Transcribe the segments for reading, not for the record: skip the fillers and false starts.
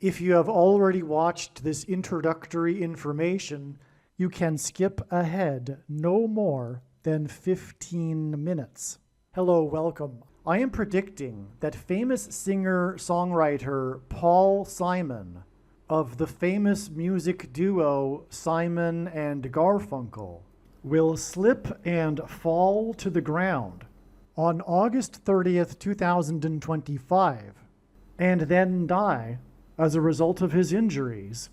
If you have already watched this introductory information, you can skip ahead no more than 15 minutes. Hello, welcome. I am predicting that famous singer-songwriter Paul Simon of the famous music duo Simon and Garfunkel will slip and fall to the ground on August 30th, 2025, and then die as a result of his injuries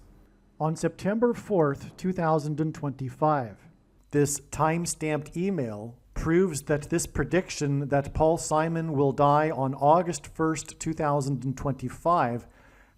on September 4th, 2025. This time-stamped email proves that this prediction that Paul Simon will die on August 1st, 2025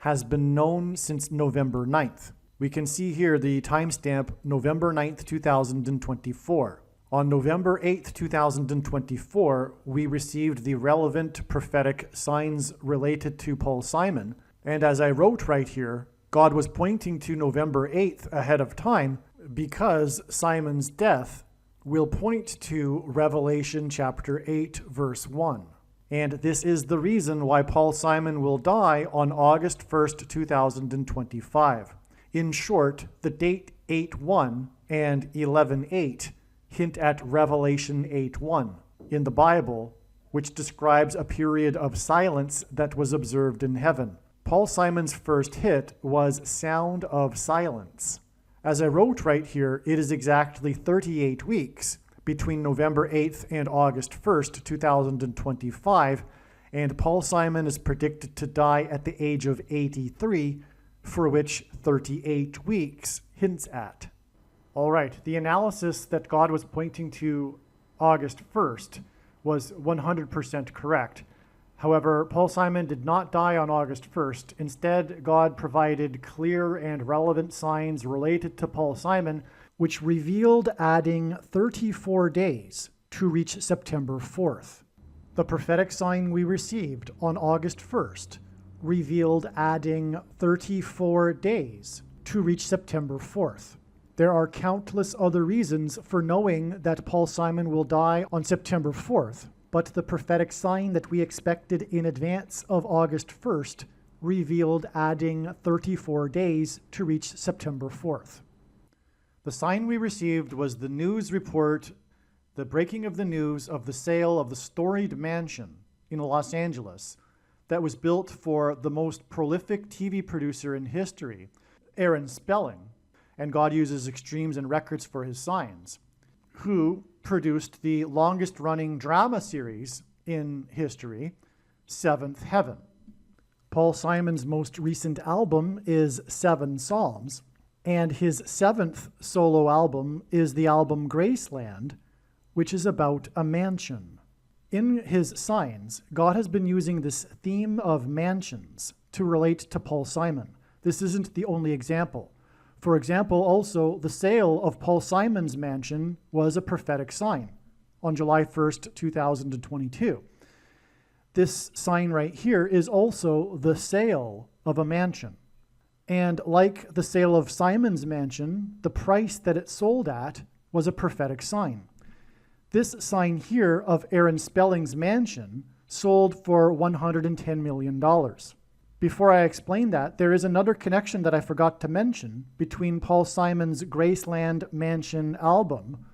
has been known since November 9th. We can see here the timestamp November 9th, 2024. On November 8th, 2024, we received the relevant prophetic signs related to Paul Simon. And as I wrote right here, God was pointing to November 8th ahead of time because Simon's death will point to Revelation chapter 8, verse 1. And this is the reason why Paul Simon will die on August 1st, 2025. In short, the date 8:1 and 11:8 hint at Revelation 8:1 in the Bible, which describes a period of silence that was observed in heaven. Paul Simon's first hit was Sound of Silence. As I wrote right here, it is exactly 38 weeks between November 8th and August 1st, 2025, and Paul Simon is predicted to die at the age of 83, for which 38 weeks hints at. All right, the analysis that God was pointing to August 1st was 100% correct. However, Paul Simon did not die on August 1st. Instead, God provided clear and relevant signs related to Paul Simon, which revealed adding 34 days to reach September 4th. The prophetic sign we received on August 1st revealed adding 34 days to reach September 4th. There are countless other reasons for knowing that Paul Simon will die on September 4th. But the prophetic sign that we expected in advance of August 1st revealed adding 34 days to reach September 4th. The sign we received was the news report, the breaking of the news of the sale of the storied mansion in Los Angeles that was built for the most prolific TV producer in history, Aaron Spelling, and God uses extremes and records for his signs, who produced the longest-running drama series in history, Seventh Heaven. Paul Simon's most recent album is 7 Psalms, and his 7th solo album is the album Graceland, which is about a mansion. In his signs, God has been using this theme of mansions to relate to Paul Simon. This isn't the only example. For example, also, the sale of Paul Simon's mansion was a prophetic sign on July 1st, 2022. This sign right here is also the sale of a mansion. And like the sale of Simon's mansion, the price that it sold at was a prophetic sign. This sign here of Aaron Spelling's mansion sold for $110 million. Before I explain that, there is another connection that I forgot to mention between Paul Simon's Graceland Mansion album,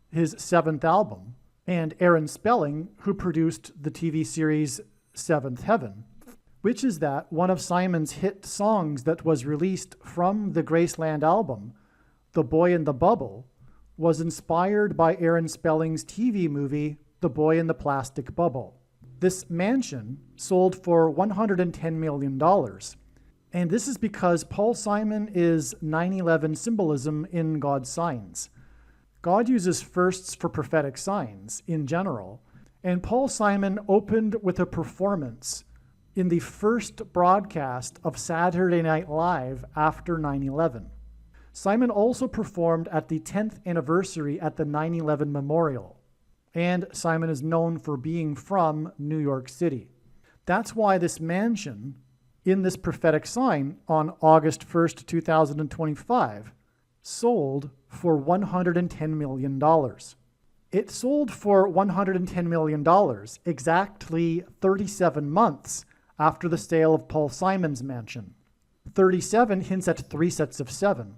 his 7th album, and Aaron Spelling, who produced the TV series Seventh Heaven, which is that one of Simon's hit songs that was released from the Graceland album, The Boy in the Bubble, was inspired by Aaron Spelling's TV movie, The Boy in the Plastic Bubble. This mansion sold for $110 million. And this is because Paul Simon is 9/11 symbolism in God's signs. God uses firsts for prophetic signs in general. And Paul Simon opened with a performance in the first broadcast of Saturday Night Live after 9/11. Simon also performed at the 10th anniversary at the 9/11 Memorial. And Simon is known for being from New York City. That's why this mansion in this prophetic sign on August 1st, 2025 sold for $110 million. It sold for $110 million exactly 37 months after the sale of Paul Simon's mansion. 37 hints at 3 sets of 7.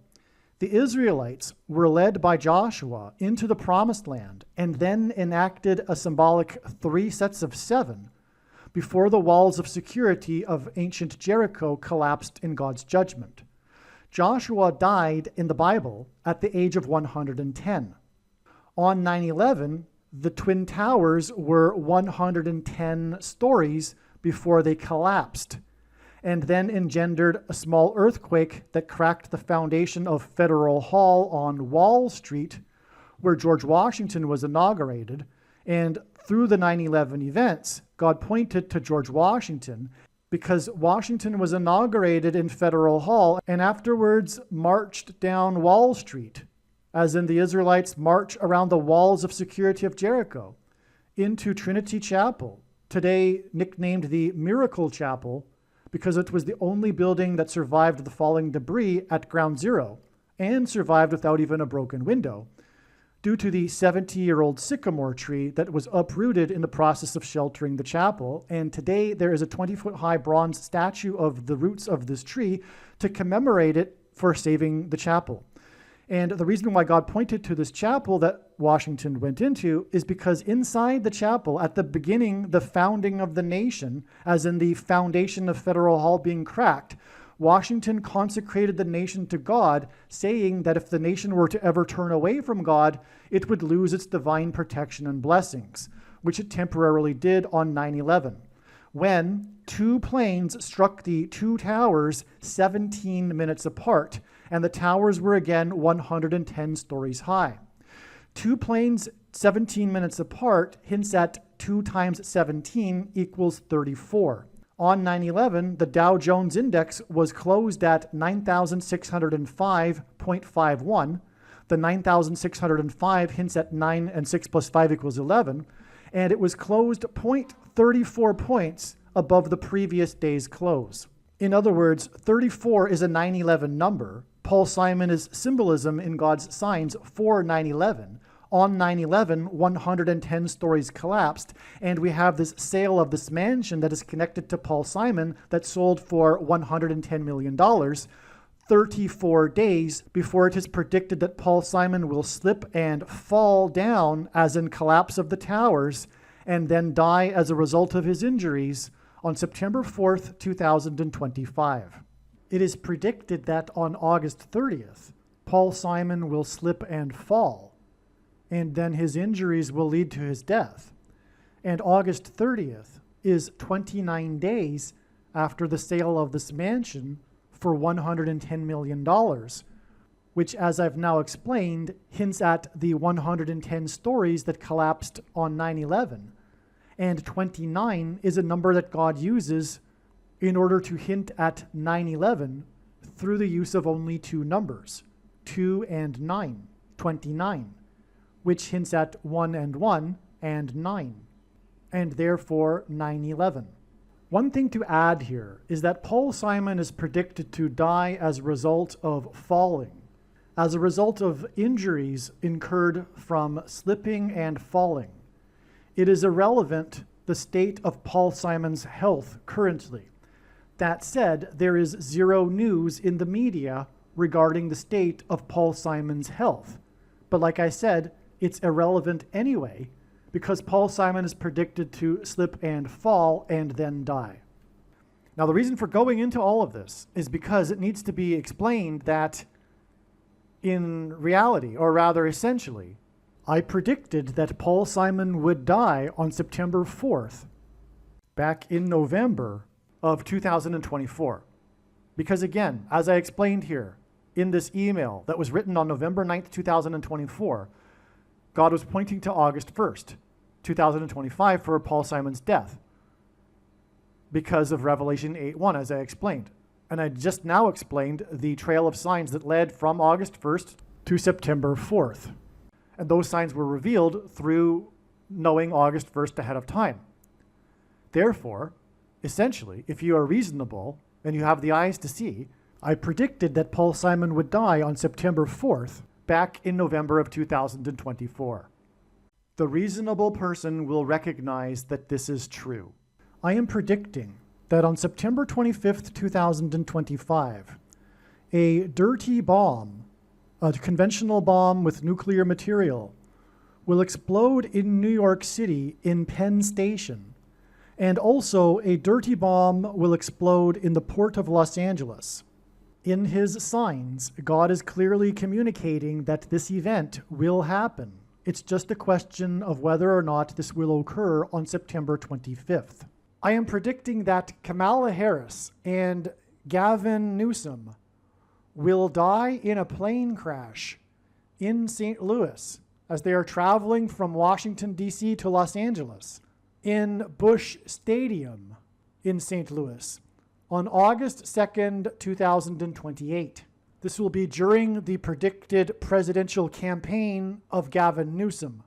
The Israelites were led by Joshua into the promised land and then enacted a symbolic 3 sets of 7 before the walls of security of ancient Jericho collapsed in God's judgment. Joshua died in the Bible at the age of 110. On 9/11, the Twin Towers were 110 stories before they collapsed, and then engendered a small earthquake that cracked the foundation of Federal Hall on Wall Street, where George Washington was inaugurated. And through the 9/11 events, God pointed to George Washington because Washington was inaugurated in Federal Hall and afterwards marched down Wall Street, as in the Israelites march around the walls of security of Jericho, into Trinity Chapel, today nicknamed the Miracle Chapel, because it was the only building that survived the falling debris at Ground Zero and survived without even a broken window, due to the 70-year-old sycamore tree that was uprooted in the process of sheltering the chapel. And today there is a 20-foot-high bronze statue of the roots of this tree to commemorate it for saving the chapel. And the reason why God pointed to this chapel that Washington went into is because inside the chapel, at the beginning, the founding of the nation, as in the foundation of Federal Hall being cracked, Washington consecrated the nation to God, saying that if the nation were to ever turn away from God, it would lose its divine protection and blessings, which it temporarily did on 9/11, when 2 planes struck the 2 towers 17 minutes apart, and the towers were again 110 stories high. 2 planes 17 minutes apart hints at 2 times 17 equals 34. On 9/11, the Dow Jones Index was closed at 9,605.51. The 9,605 hints at 9 and 6 plus 5 equals 11, and it was closed 0.34 points above the previous day's close. In other words, 34 is a 9/11 number. Paul Simon is symbolism in God's signs for 9/11. On 9/11, 110 stories collapsed, and we have this sale of this mansion that is connected to Paul Simon that sold for $110 million, 34 days before it is predicted that Paul Simon will slip and fall down, as in collapse of the towers, and then die as a result of his injuries on September 4th, 2025. It is predicted that on August 30th, Paul Simon will slip and fall, and then his injuries will lead to his death. And August 30th is 29 days after the sale of this mansion for $110 million, which, as I've now explained, hints at the 110 stories that collapsed on 9/11. And 29 is a number that God uses in order to hint at 9/11 through the use of only 2 numbers, 2 and 9, 29. Which hints at 1 and 1 and 9, and therefore 9/11. One thing to add here is that Paul Simon is predicted to die as a result of falling, as a result of injuries incurred from slipping and falling. It is irrelevant the state of Paul Simon's health currently. That said, there is 0 news in the media regarding the state of Paul Simon's health. But like I said, it's irrelevant anyway, because Paul Simon is predicted to slip and fall and then die. Now, the reason for going into all of this is because it needs to be explained that in reality, or rather essentially, I predicted that Paul Simon would die on September 4th, back in November of 2024. Because again, as I explained here in this email that was written on November 9th, 2024, God was pointing to August 1st, 2025 for Paul Simon's death because of Revelation 8:1, as I explained. And I just now explained the trail of signs that led from August 1st to September 4th. And those signs were revealed through knowing August 1st ahead of time. Therefore, essentially, if you are reasonable and you have the eyes to see, I predicted that Paul Simon would die on September 4th, back in November of 2024. The reasonable person will recognize that this is true. I am predicting that on September 25th, 2025, a dirty bomb, a conventional bomb with nuclear material, will explode in New York City in Penn Station, and also a dirty bomb will explode in the port of Los Angeles. In his signs, God is clearly communicating that this event will happen. It's just a question of whether or not this will occur on September 25th. I am predicting that Kamala Harris and Gavin Newsom will die in a plane crash in St. Louis as they are traveling from Washington, D.C. to Los Angeles in Busch Stadium in St. Louis on August 2nd, 2028. This will be during the predicted presidential campaign of Gavin Newsom.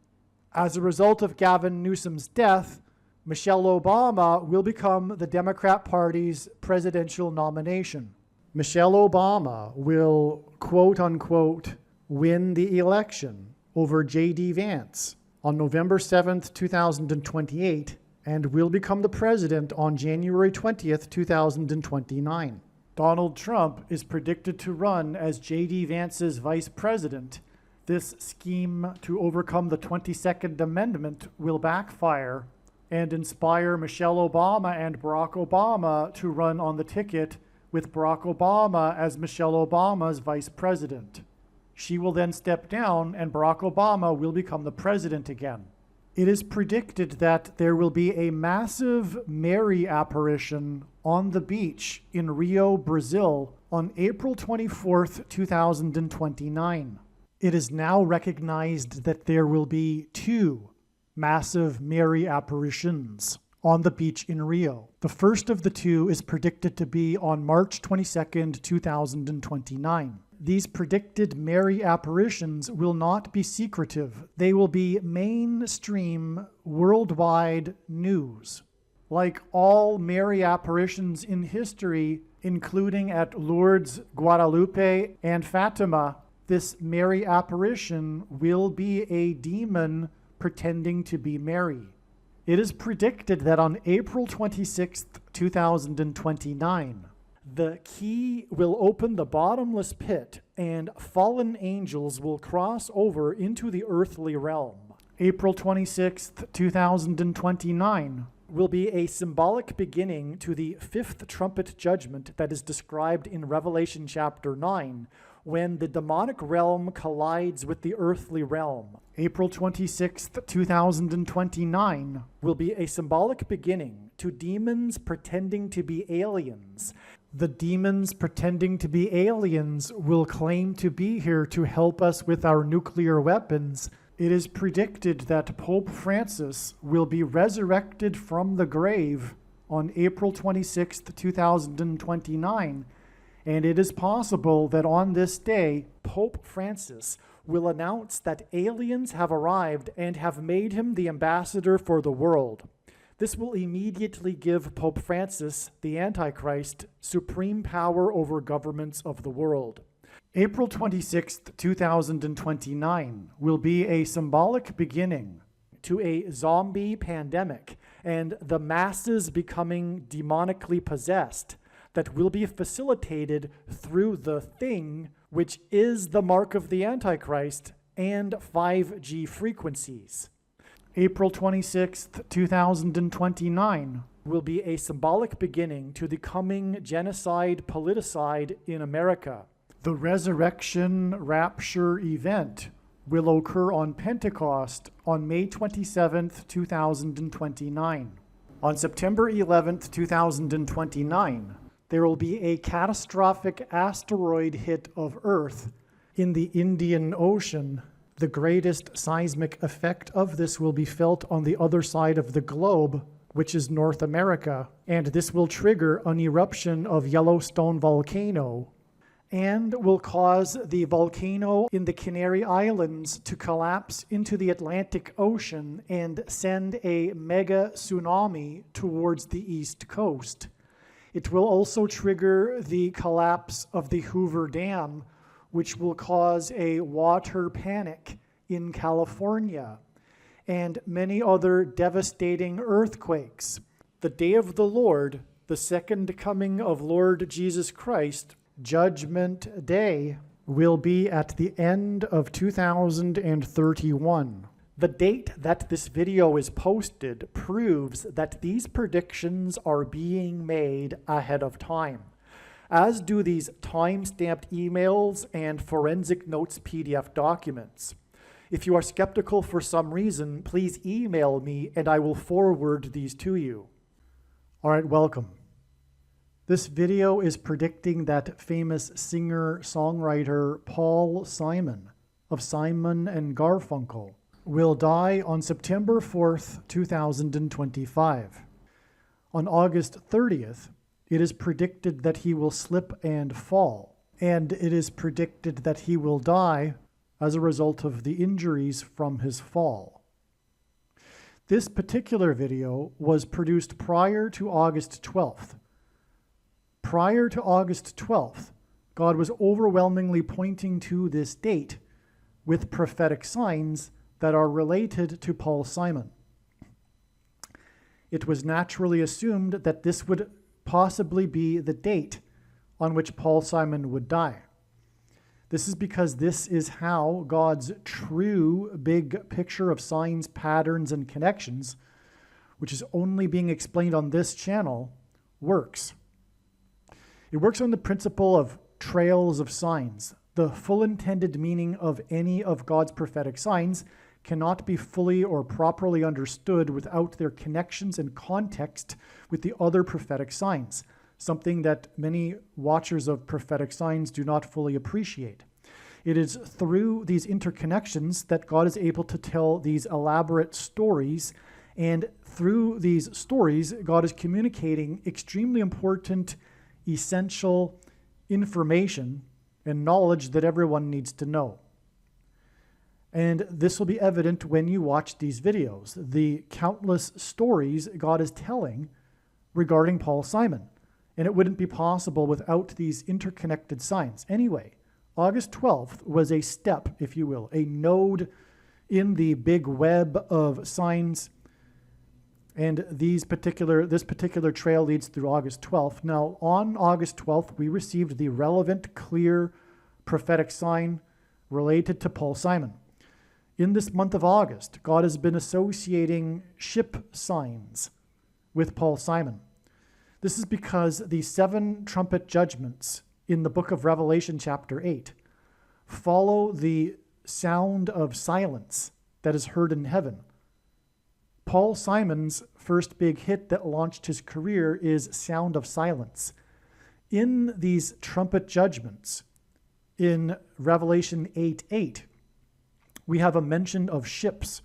As a result of Gavin Newsom's death, Michelle Obama will become the Democrat Party's presidential nomination. Michelle Obama will, quote unquote, win the election over J.D. Vance on November 7th, 2028, and will become the president on January 20th, 2029. Donald Trump is predicted to run as J.D. Vance's vice president. This scheme to overcome the 22nd Amendment will backfire and inspire Michelle Obama and Barack Obama to run on the ticket with Barack Obama as Michelle Obama's vice president. She will then step down and Barack Obama will become the president again. It is predicted that there will be a massive Mary apparition on the beach in Rio, Brazil on April 24th, 2029. It is now recognized that there will be 2 massive Mary apparitions on the beach in Rio. The first of the 2 is predicted to be on March 22nd, 2029. These predicted Mary apparitions will not be secretive. They will be mainstream, worldwide news. Like all Mary apparitions in history, including at Lourdes, Guadalupe, and Fatima, this Mary apparition will be a demon pretending to be Mary. It is predicted that on April 26th, 2029, the key will open the bottomless pit and fallen angels will cross over into the earthly realm. April 26th, 2029 will be a symbolic beginning to the 5th trumpet judgment that is described in Revelation chapter 9, when the demonic realm collides with the earthly realm. April 26th, 2029 will be a symbolic beginning to demons pretending to be aliens. The demons pretending to be aliens will claim to be here to help us with our nuclear weapons. It is predicted that Pope Francis will be resurrected from the grave on April 26th, 2029, and it is possible that on this day, Pope Francis will announce that aliens have arrived and have made him the ambassador for the world. This will immediately give Pope Francis, the Antichrist, supreme power over governments of the world. April 26th, 2029 will be a symbolic beginning to a zombie pandemic and the masses becoming demonically possessed that will be facilitated through the thing, which is the mark of the Antichrist and 5G frequencies. April 26th, 2029 will be a symbolic beginning to the coming genocide politicide in America. The resurrection rapture event will occur on Pentecost on May 27th, 2029. On September 11th, 2029, there will be a catastrophic asteroid hit of Earth in the Indian Ocean. The greatest seismic effect of this will be felt on the other side of the globe, which is North America, and this will trigger an eruption of Yellowstone volcano and will cause the volcano in the Canary Islands to collapse into the Atlantic Ocean and send a mega tsunami towards the East Coast. It will also trigger the collapse of the Hoover Dam, which will cause a water panic in California, and many other devastating earthquakes. The day of the Lord The second coming of Lord Jesus Christ, Judgment Day, will be at the end of 2031. The date that this video is posted proves that these predictions are being made ahead of time, as do these time-stamped emails and forensic notes PDF documents. If you are skeptical for some reason, please email me and I will forward these to you. All right, welcome. This video is predicting that famous singer-songwriter Paul Simon of Simon and Garfunkel will die on September 4th, 2025. On August 30th, it is predicted that he will slip and fall, and it is predicted that he will die as a result of the injuries from his fall. This particular video was produced prior to August 12th. Prior to August 12th, God was overwhelmingly pointing to this date with prophetic signs that are related to Paul Simon. It was naturally assumed that this would possibly be the date on which Paul Simon would die. This is because this is how God's true big picture of signs, patterns, and connections, which is only being explained on this channel, works. It works on the principle of trails of signs. The full intended meaning of any of God's prophetic signs cannot be fully or properly understood without their connections and context with the other prophetic signs, something that many watchers of prophetic signs do not fully appreciate. It is through these interconnections that God is able to tell these elaborate stories, and through these stories, God is communicating extremely important, essential information and knowledge that everyone needs to know. And this will be evident when you watch these videos, the countless stories God is telling regarding Paul Simon. And it wouldn't be possible without these interconnected signs. Anyway, August 12th was a step, if you will, a node in the big web of signs. And this particular trail leads through August 12th. Now, on August 12th, we received the relevant, clear prophetic sign related to Paul Simon. In this month of August, God has been associating ship signs with Paul Simon. This is because the 7 trumpet judgments in the book of Revelation chapter 8 follow the sound of silence that is heard in heaven. Paul Simon's first big hit that launched his career is Sound of Silence. In these trumpet judgments, in Revelation 8:8, we have a mention of ships,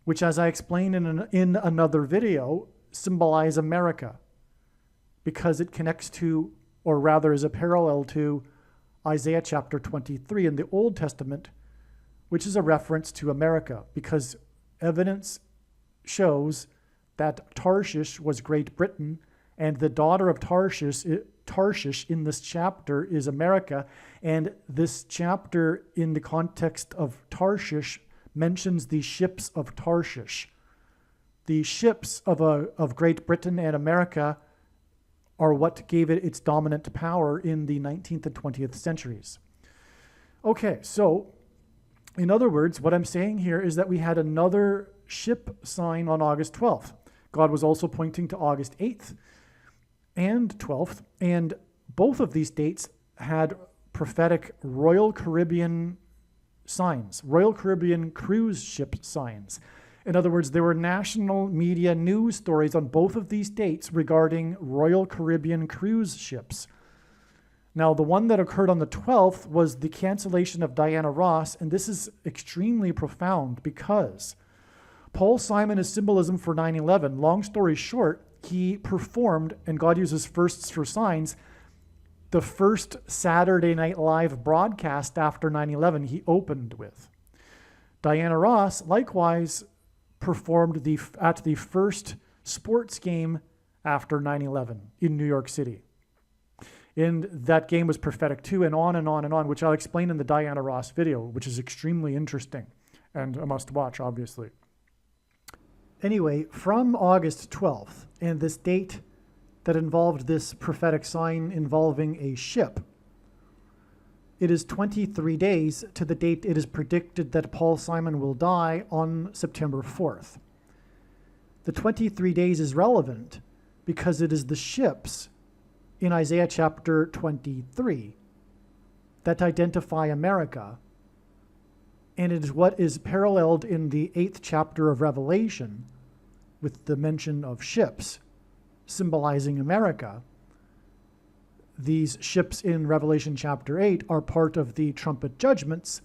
which, as I explained in another video, symbolize America, because it connects to, or rather is a parallel to, Isaiah chapter 23 in the Old Testament, which is a reference to America, because evidence shows that Tarshish was Great Britain, and the daughter of Tarshish in this chapter is America, and this chapter in the context of Tarshish mentions the ships of Tarshish. The ships of Great Britain and America are what gave it its dominant power in the 19th and 20th centuries. Okay, so in other words, what I'm saying here is that we had another ship sign on August 12th. God was also pointing to August 8th and 12th, and both of these dates had prophetic Royal Caribbean signs, Royal Caribbean cruise ship signs. In other words, there were national media news stories on both of these dates regarding Royal Caribbean cruise ships. Now, the one that occurred on the 12th was the cancellation of Diana Ross, and this is extremely profound because Paul Simon is symbolism for 9/11. Long story short, he performed, and God uses firsts for signs, the first Saturday Night Live broadcast after 9/11 he opened with. Diana Ross likewise performed at the first sports game after 9/11 in New York City. And that game was prophetic too, and on and on and on, which I'll explain in the Diana Ross video, which is extremely interesting and a must watch, obviously. Anyway, from August 12th, and this date that involved this prophetic sign involving a ship. It is 23 days to the date it is predicted that Paul Simon will die on September 4th. The 23 days is relevant because it is the ships in Isaiah chapter 23 that identify America, and it is what is paralleled in the 8th chapter of Revelation with the mention of ships symbolizing America. These ships in Revelation chapter 8 are part of the trumpet judgments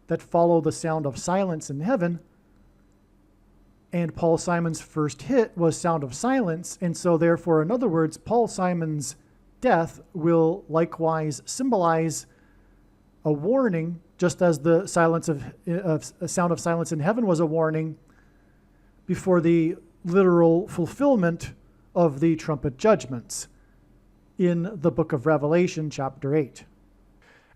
that follow the sound of silence in heaven. And Paul Simon's first hit was Sound of Silence. And so therefore, in other words, Paul Simon's death will likewise symbolize a warning, just as the silence of Sound of Silence in heaven was a warning before the literal fulfillment of the trumpet judgments in the book of Revelation, chapter 8.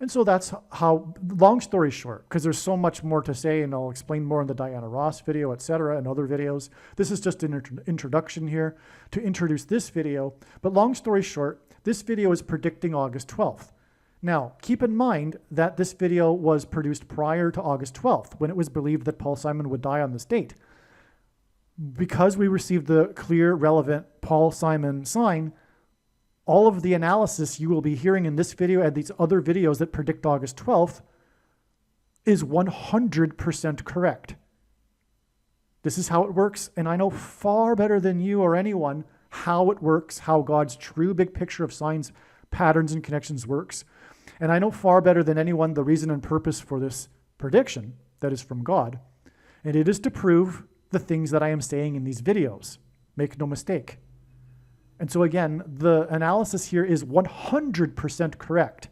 And so that's how, long story short, because there's so much more to say, and I'll explain more in the Diana Ross video, etc., and other videos. This is just an introduction here to introduce this video. But long story short, this video is predicting August 12th. Now, keep in mind that this video was produced prior to August 12th, when it was believed that Paul Simon would die on this date. Because we received the clear, relevant Paul Simon sign, all of the analysis you will be hearing in this video and these other videos that predict August 12th is 100% correct. This is how it works, and I know far better than you or anyone how it works, how God's true big picture of signs, patterns, and connections works. And I know far better than anyone the reason and purpose for this prediction that is from God. And it is to prove the things that I am saying in these videos. Make no mistake. And so again, the analysis here is 100% correct,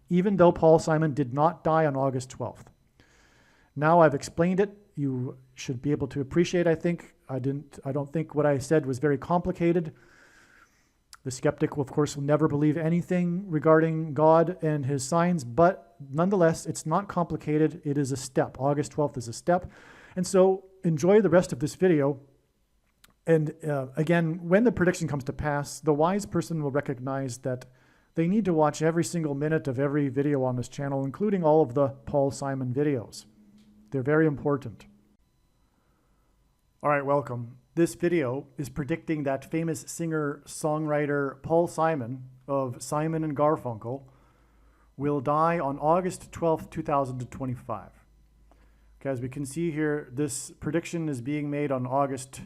even though Paul Simon did not die on August 12th. Now I've explained it. You should be able to appreciate, I think. I don't think what I said was very complicated. The skeptic, of course, will never believe anything regarding God and his signs, but nonetheless, it's not complicated. It is a step. August 12th is a step. And so enjoy the rest of this video. And again, when the prediction comes to pass, the wise person will recognize that they need to watch every single minute of every video on this channel, including all of the Paul Simon videos. They're very important. All right, welcome. This video is predicting that famous singer-songwriter Paul Simon of Simon and Garfunkel will die on August 12th, 2025. Okay, as we can see here, this prediction is being made on August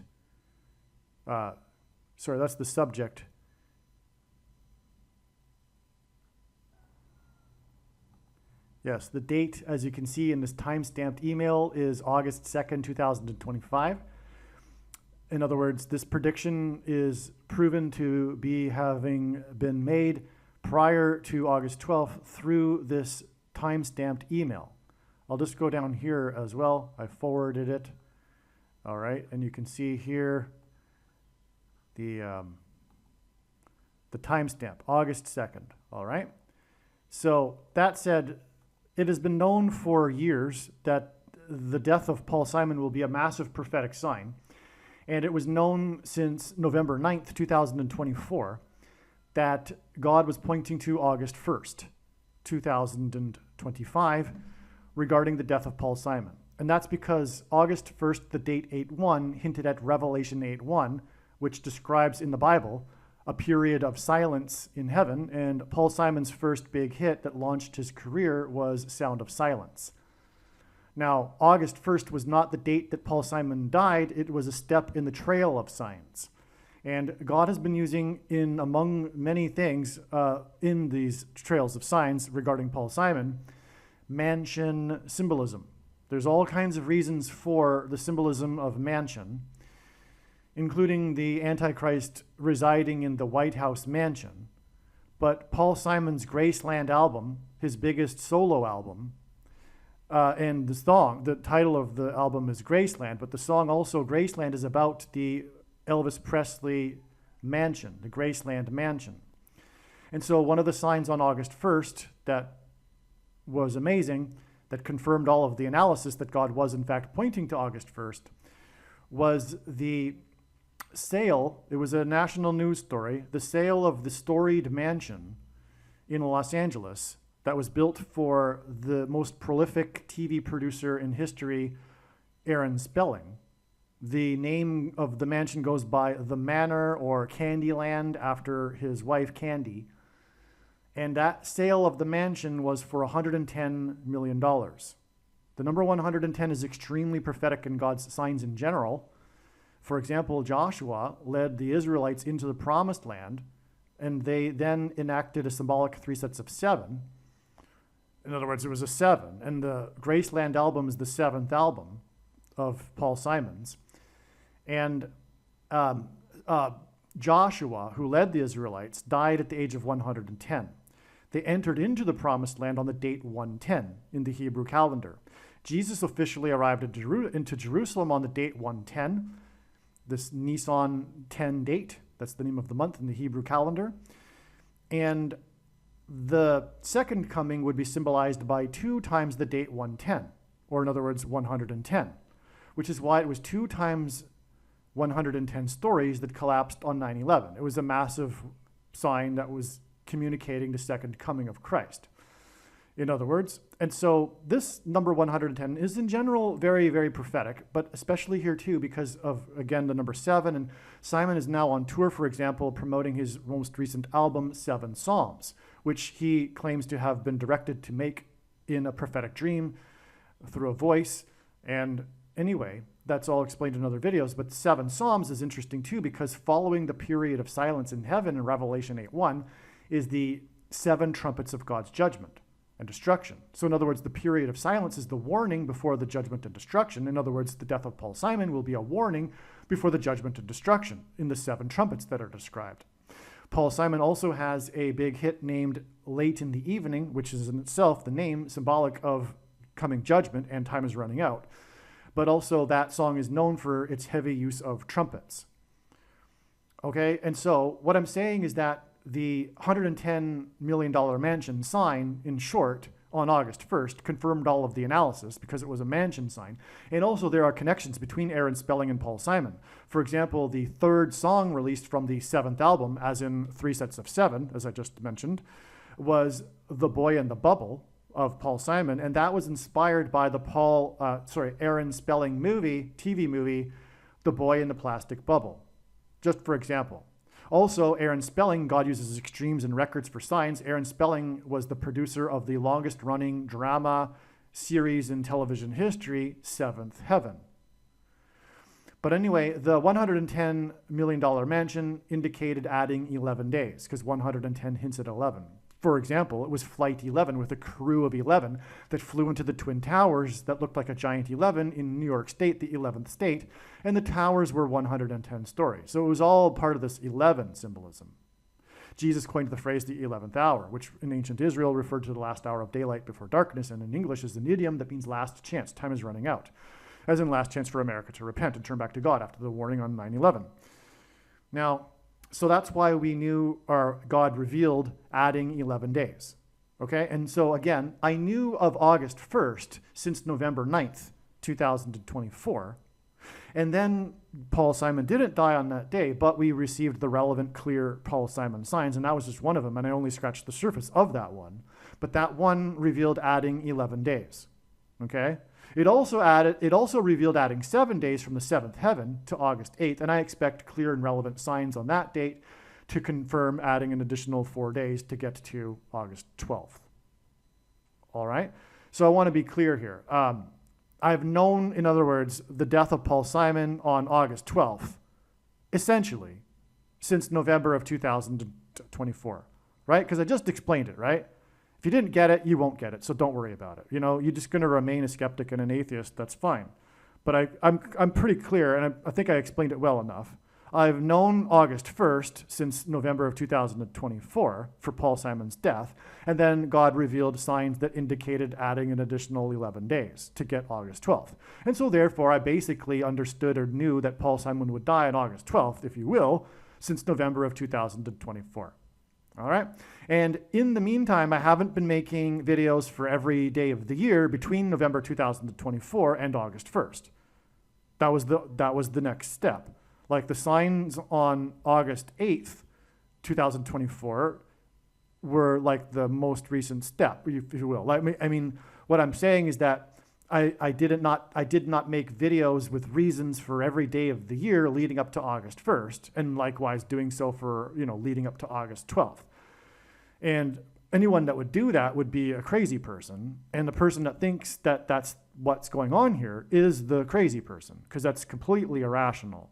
that's the subject. Yes, the date, as you can see in this time-stamped email, is August 2nd, 2025. In other words, this prediction is proven to be having been made prior to August 12th through this time-stamped email. I'll just go down here as well. I forwarded it. All right, and you can see here the timestamp, August 2nd, all right? So that said, it has been known for years that the death of Paul Simon will be a massive prophetic sign. And it was known since November 9th, 2024, that God was pointing to August 1st, 2025, regarding the death of Paul Simon. And that's because August 1st, the date 8:1, hinted at Revelation 8:1, which describes in the Bible a period of silence in heaven, and Paul Simon's first big hit that launched his career was Sound of Silence. Now, August 1st was not the date that Paul Simon died. It was a step in the trail of signs. And God has been using, in among many things in these trails of signs regarding Paul Simon, mansion symbolism. There's all kinds of reasons for the symbolism of mansion, including the Antichrist residing in the White House mansion. But Paul Simon's Graceland album, his biggest solo album, and the title of the album is Graceland, but the song also, Graceland, is about the Elvis Presley mansion, the Graceland mansion. And so one of the signs on August 1st that was amazing, that confirmed all of the analysis that God was in fact pointing to August 1st, was the it was a national news story, the sale of the storied mansion in Los Angeles that was built for the most prolific TV producer in history, Aaron Spelling. The name of the mansion goes by the Manor or Candyland after his wife Candy. And that sale of the mansion was for $110 million. The number 110 is extremely prophetic in God's signs in general. For example, Joshua led the Israelites into the promised land, and they then enacted a symbolic 3 sets of 7. In other words, it was a 7. And the Graceland album is the 7th album of Paul Simon's. And Joshua, who led the Israelites, died at the age of 110. They entered into the promised land on the date 110 in the Hebrew calendar. Jesus officially arrived into Jerusalem on the date 110, this Nisan 10 date. That's the name of the month in the Hebrew calendar. And the second coming would be symbolized by 2 times the date 110, or in other words, 110, which is why it was 2 times 110 stories that collapsed on 9/11. It was a massive sign that was communicating the second coming of Christ, in other words. And so this number 110 is in general very, very prophetic, but especially here too because of, again, the number 7. And Simon is now on tour, for example, promoting his most recent album, 7 Psalms, which he claims to have been directed to make in a prophetic dream through a voice. And anyway, that's all explained in other videos. But 7 Psalms is interesting too because following the period of silence in heaven in Revelation 8:1 is the 7 trumpets of God's judgment and destruction. So in other words, the period of silence is the warning before the judgment and destruction. In other words, the death of Paul Simon will be a warning before the judgment and destruction in the 7 trumpets that are described. Paul Simon also has a big hit named Late in the Evening, which is in itself the name symbolic of coming judgment and time is running out. But also that song is known for its heavy use of trumpets. Okay, and so what I'm saying is that the $110 million mansion sign, in short, on August 1st, confirmed all of the analysis because it was a mansion sign. And also there are connections between Aaron Spelling and Paul Simon. For example, the 3rd song released from the 7th album, as in 3 sets of 7, as I just mentioned, was The Boy in the Bubble of Paul Simon. And that was inspired by the Aaron Spelling TV movie, The Boy in the Plastic Bubble, just for example. Also, Aaron Spelling, God uses extremes and records for signs. Aaron Spelling was the producer of the longest running drama series in television history, 7th Heaven. But anyway, the $110 million mansion indicated adding 11 days because 110 hints at 11. For example, it was Flight 11 with a crew of 11 that flew into the Twin Towers that looked like a giant 11 in New York State, the 11th state, and the towers were 110 stories. So it was all part of this 11 symbolism. Jesus coined the phrase the 11th hour, which in ancient Israel referred to the last hour of daylight before darkness, and in English is an idiom that means last chance, time is running out, as in last chance for America to repent and turn back to God after the warning on 9/11. Now, so that's why we knew, or God revealed, adding 11 days. Okay, and so again, I knew of August 1st since November 9th, 2024. And then Paul Simon didn't die on that day, but we received the relevant, clear Paul Simon signs, and that was just one of them, and I only scratched the surface of that one. But that one revealed adding 11 days. Okay? It also revealed adding 7 days from the 7th heaven to August 8th, and I expect clear and relevant signs on that date to confirm adding an additional 4 days to get to August 12th. All right? So I want to be clear here. I've known, in other words, the death of Paul Simon on August 12th, essentially, since November of 2024, right? Because I just explained it, right? If you didn't get it, you won't get it, so don't worry about it. You know, you're just going to remain a skeptic and an atheist, that's fine. But I'm pretty clear, and I think I explained it well enough. I've known August 1st since November of 2024 for Paul Simon's death, and then God revealed signs that indicated adding an additional 11 days to get August 12th. And so therefore, I basically understood or knew that Paul Simon would die on August 12th, if you will, since November of 2024. All right. And in the meantime, I haven't been making videos for every day of the year between November 2024 and August 1st. That was the next step. Like the signs on August 8th, 2024 were like the most recent step, if you will. I mean, what I'm saying is that I did not make videos with reasons for every day of the year leading up to August 1st, and likewise doing so for, leading up to August 12th. And anyone that would do that would be a crazy person, and the person that thinks that that's what's going on here is the crazy person, because that's completely irrational,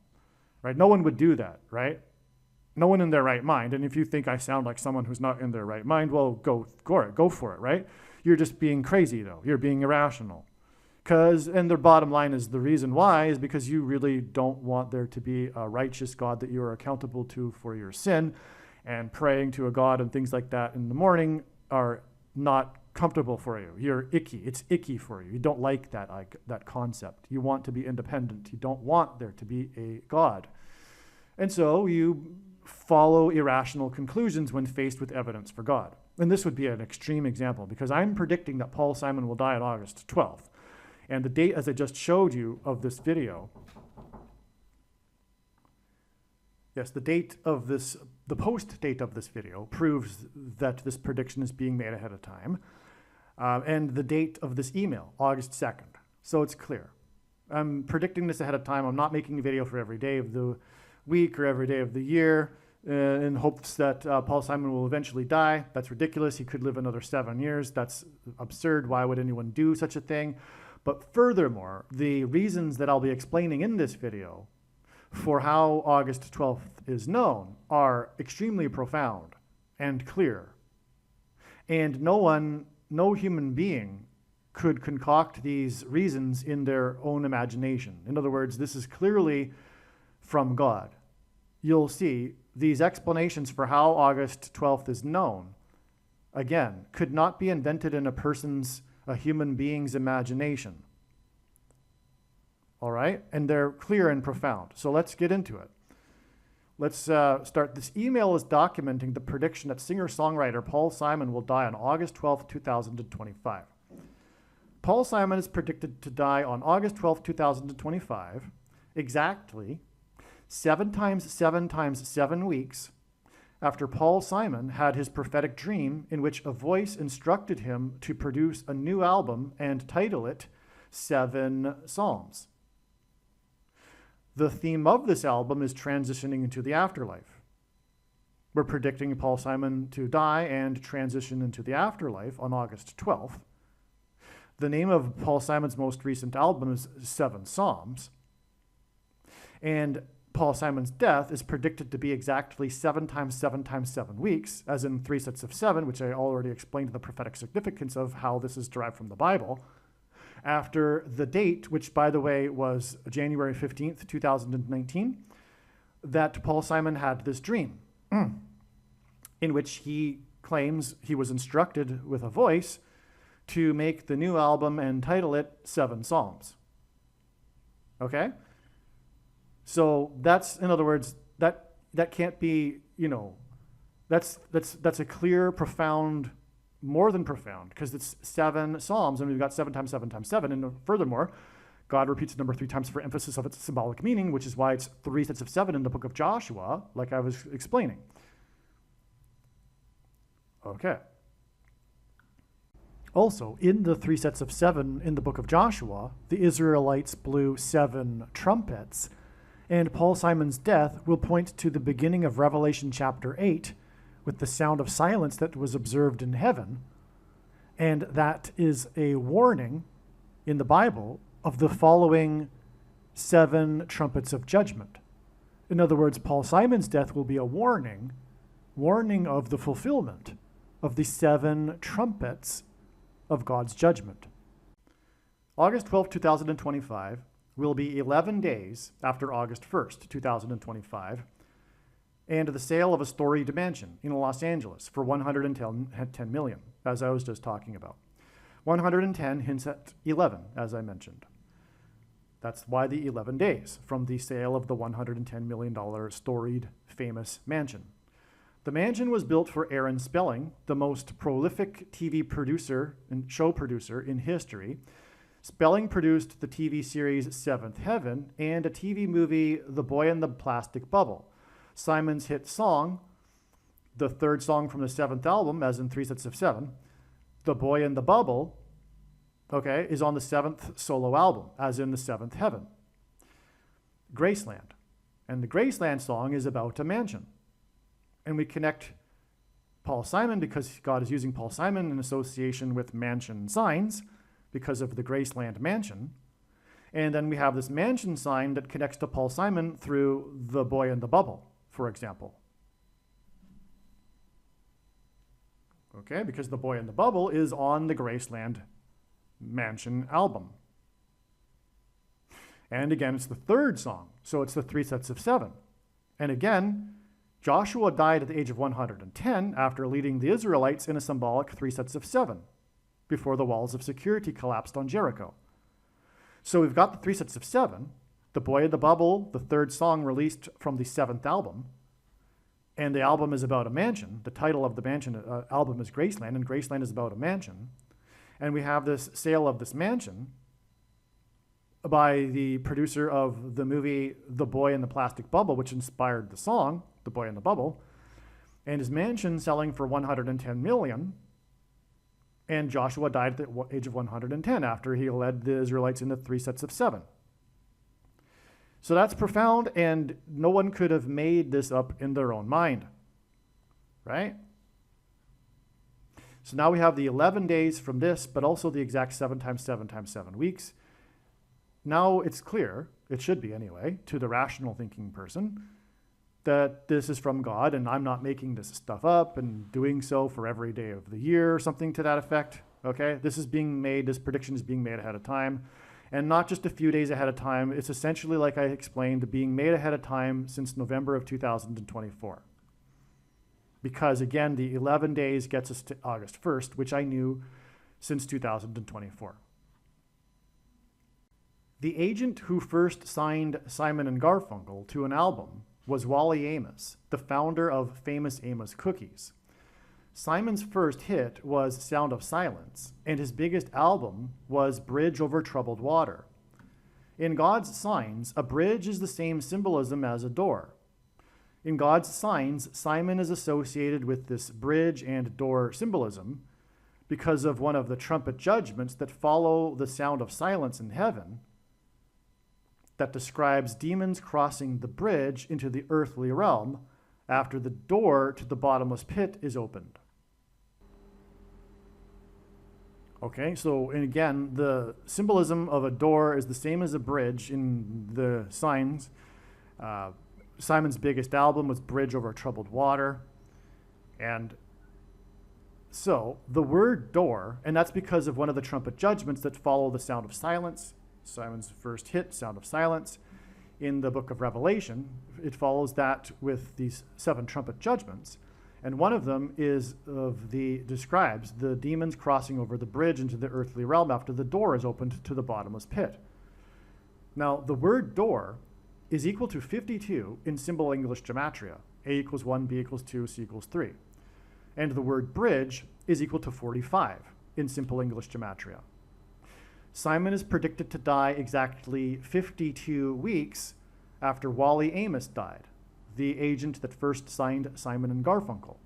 right? No one would do that, right? No one in their right mind. And if you think I sound like someone who's not in their right mind, well, go for it, right? You're just being crazy, though. You're being irrational. And the bottom line is the reason why is because you really don't want there to be a righteous God that you are accountable to for your sin, and praying to a God and things like that in the morning are not comfortable for you. You're icky. It's icky for you. You don't like that concept. You want to be independent. You don't want there to be a God. And so you follow irrational conclusions when faced with evidence for God. And this would be an extreme example, because I'm predicting that Paul Simon will die on August 12th. And the date, as I just showed you of this video, yes, the post date of this video proves that this prediction is being made ahead of time. And the date of this email, August 2nd. So it's clear. I'm predicting this ahead of time. I'm not making a video for every day of the week or every day of the year in hopes that Paul Simon will eventually die. That's ridiculous. He could live another 7 years. That's absurd. Why would anyone do such a thing? But furthermore, the reasons that I'll be explaining in this video for how August 12th is known are extremely profound and clear. And no human being could concoct these reasons in their own imagination. In other words, this is clearly from God. You'll see these explanations for how August 12th is known, again, could not be invented in a human being's imagination. All right? And they're clear and profound. So let's get into it. Let's start. This email is documenting the prediction that singer-songwriter Paul Simon will die on August 12th, 2025. Paul Simon is predicted to die on August 12th, 2025, exactly 7 times 7 times 7 weeks after Paul Simon had his prophetic dream in which a voice instructed him to produce a new album and title it 7 Psalms. The theme of this album is transitioning into the afterlife. We're predicting Paul Simon to die and transition into the afterlife on August 12th. The name of Paul Simon's most recent album is 7 Psalms. And Paul Simon's death is predicted to be exactly 7 times 7 times 7 weeks, as in 3 sets of 7, which I already explained the prophetic significance of how this is derived from the Bible, after the date, which, by the way, was January 15th, 2019, that Paul Simon had this dream, in which he claims he was instructed with a voice to make the new album and title it 7 Psalms. Okay? So that's, in other words, that can't be, that's a clear, profound, more than profound, because it's 7 Psalms, and we've got 7 times 7 times 7. And furthermore, God repeats the number 3 times for emphasis of its symbolic meaning, which is why it's 3 sets of 7 in the book of Joshua, like I was explaining. Okay. Also, in the 3 sets of 7 in the book of Joshua, the Israelites blew 7 trumpets, and Paul Simon's death will point to the beginning of Revelation chapter 8 with the sound of silence that was observed in heaven. And that is a warning in the Bible of the following 7 trumpets of judgment. In other words, Paul Simon's death will be a warning of the fulfillment of the 7 trumpets of God's judgment. August 12, 2025 will be 11 days after August 1st, 2025, and the sale of a storied mansion in Los Angeles for $110 million, as I was just talking about. 110 hints at 11, as I mentioned. That's why the 11 days from the sale of the $110 million storied, famous mansion. The mansion was built for Aaron Spelling, the most prolific TV producer and show producer in history, Spelling produced the TV series Seventh Heaven and a TV movie, The Boy in the Plastic Bubble. Simon's hit song, the third song from the seventh album, as in 3 sets of 7, The Boy in the Bubble, okay, is on the 7th solo album, as in the Seventh Heaven. Graceland. And the Graceland song is about a mansion. And we connect Paul Simon because God is using Paul Simon in association with mansion signs because of the Graceland mansion. And then we have this mansion sign that connects to Paul Simon through The Boy in the Bubble, for example. Okay, because The Boy in the Bubble is on the Graceland mansion album. And again, it's the third song, so it's the 3 sets of 7. And again, Joshua died at the age of 110 after leading the Israelites in a symbolic 3 sets of 7 before the walls of security collapsed on Jericho. So we've got the 3 sets of 7, The Boy in the Bubble, the third song released from the 7th album, and the album is about a mansion. The title of the mansion album is Graceland, and Graceland is about a mansion. And we have this sale of this mansion by the producer of the movie The Boy in the Plastic Bubble, which inspired the song, The Boy in the Bubble, and his mansion selling for $110 million. And Joshua died at the age of 110 after he led the Israelites into 3 sets of 7. So that's profound, and no one could have made this up in their own mind, right? So now we have the 11 days from this, but also the exact 7 times 7 times 7 weeks. Now it's clear, it should be anyway, to the rational thinking person, that this is from God and I'm not making this stuff up and doing so for every day of the year or something to that effect, okay? This is being made, this prediction is being made ahead of time, and not just a few days ahead of time. It's essentially, like I explained, being made ahead of time since November of 2024. Because again, the 11 days gets us to August 1st, which I knew since 2024. The agent who first signed Simon and Garfunkel to an album was Wally Amos, the founder of Famous Amos Cookies. Simon's first hit was Sound of Silence, and his biggest album was Bridge Over Troubled Water. In God's signs, a bridge is the same symbolism as a door. In God's signs, Simon is associated with this bridge and door symbolism because of one of the trumpet judgments that follow the sound of silence in heaven that describes demons crossing the bridge into the earthly realm after the door to the bottomless pit is opened. Okay, so and again, the symbolism of a door is the same as a bridge in the signs. Simon's biggest album was Bridge Over Troubled Water. And so the word door, and that's because of one of the trumpet judgments that follow the sound of silence. Simon's first hit, Sound of Silence, in the book of Revelation. It follows that with these 7 trumpet judgments. And one of them describes the demons crossing over the bridge into the earthly realm after the door is opened to the bottomless pit. Now, the word door is equal to 52 in simple English gematria. A equals 1, B equals 2, C equals 3. And the word bridge is equal to 45 in simple English gematria. Simon is predicted to die exactly 52 weeks after Wally Amos died, the agent that first signed Simon and Garfunkel.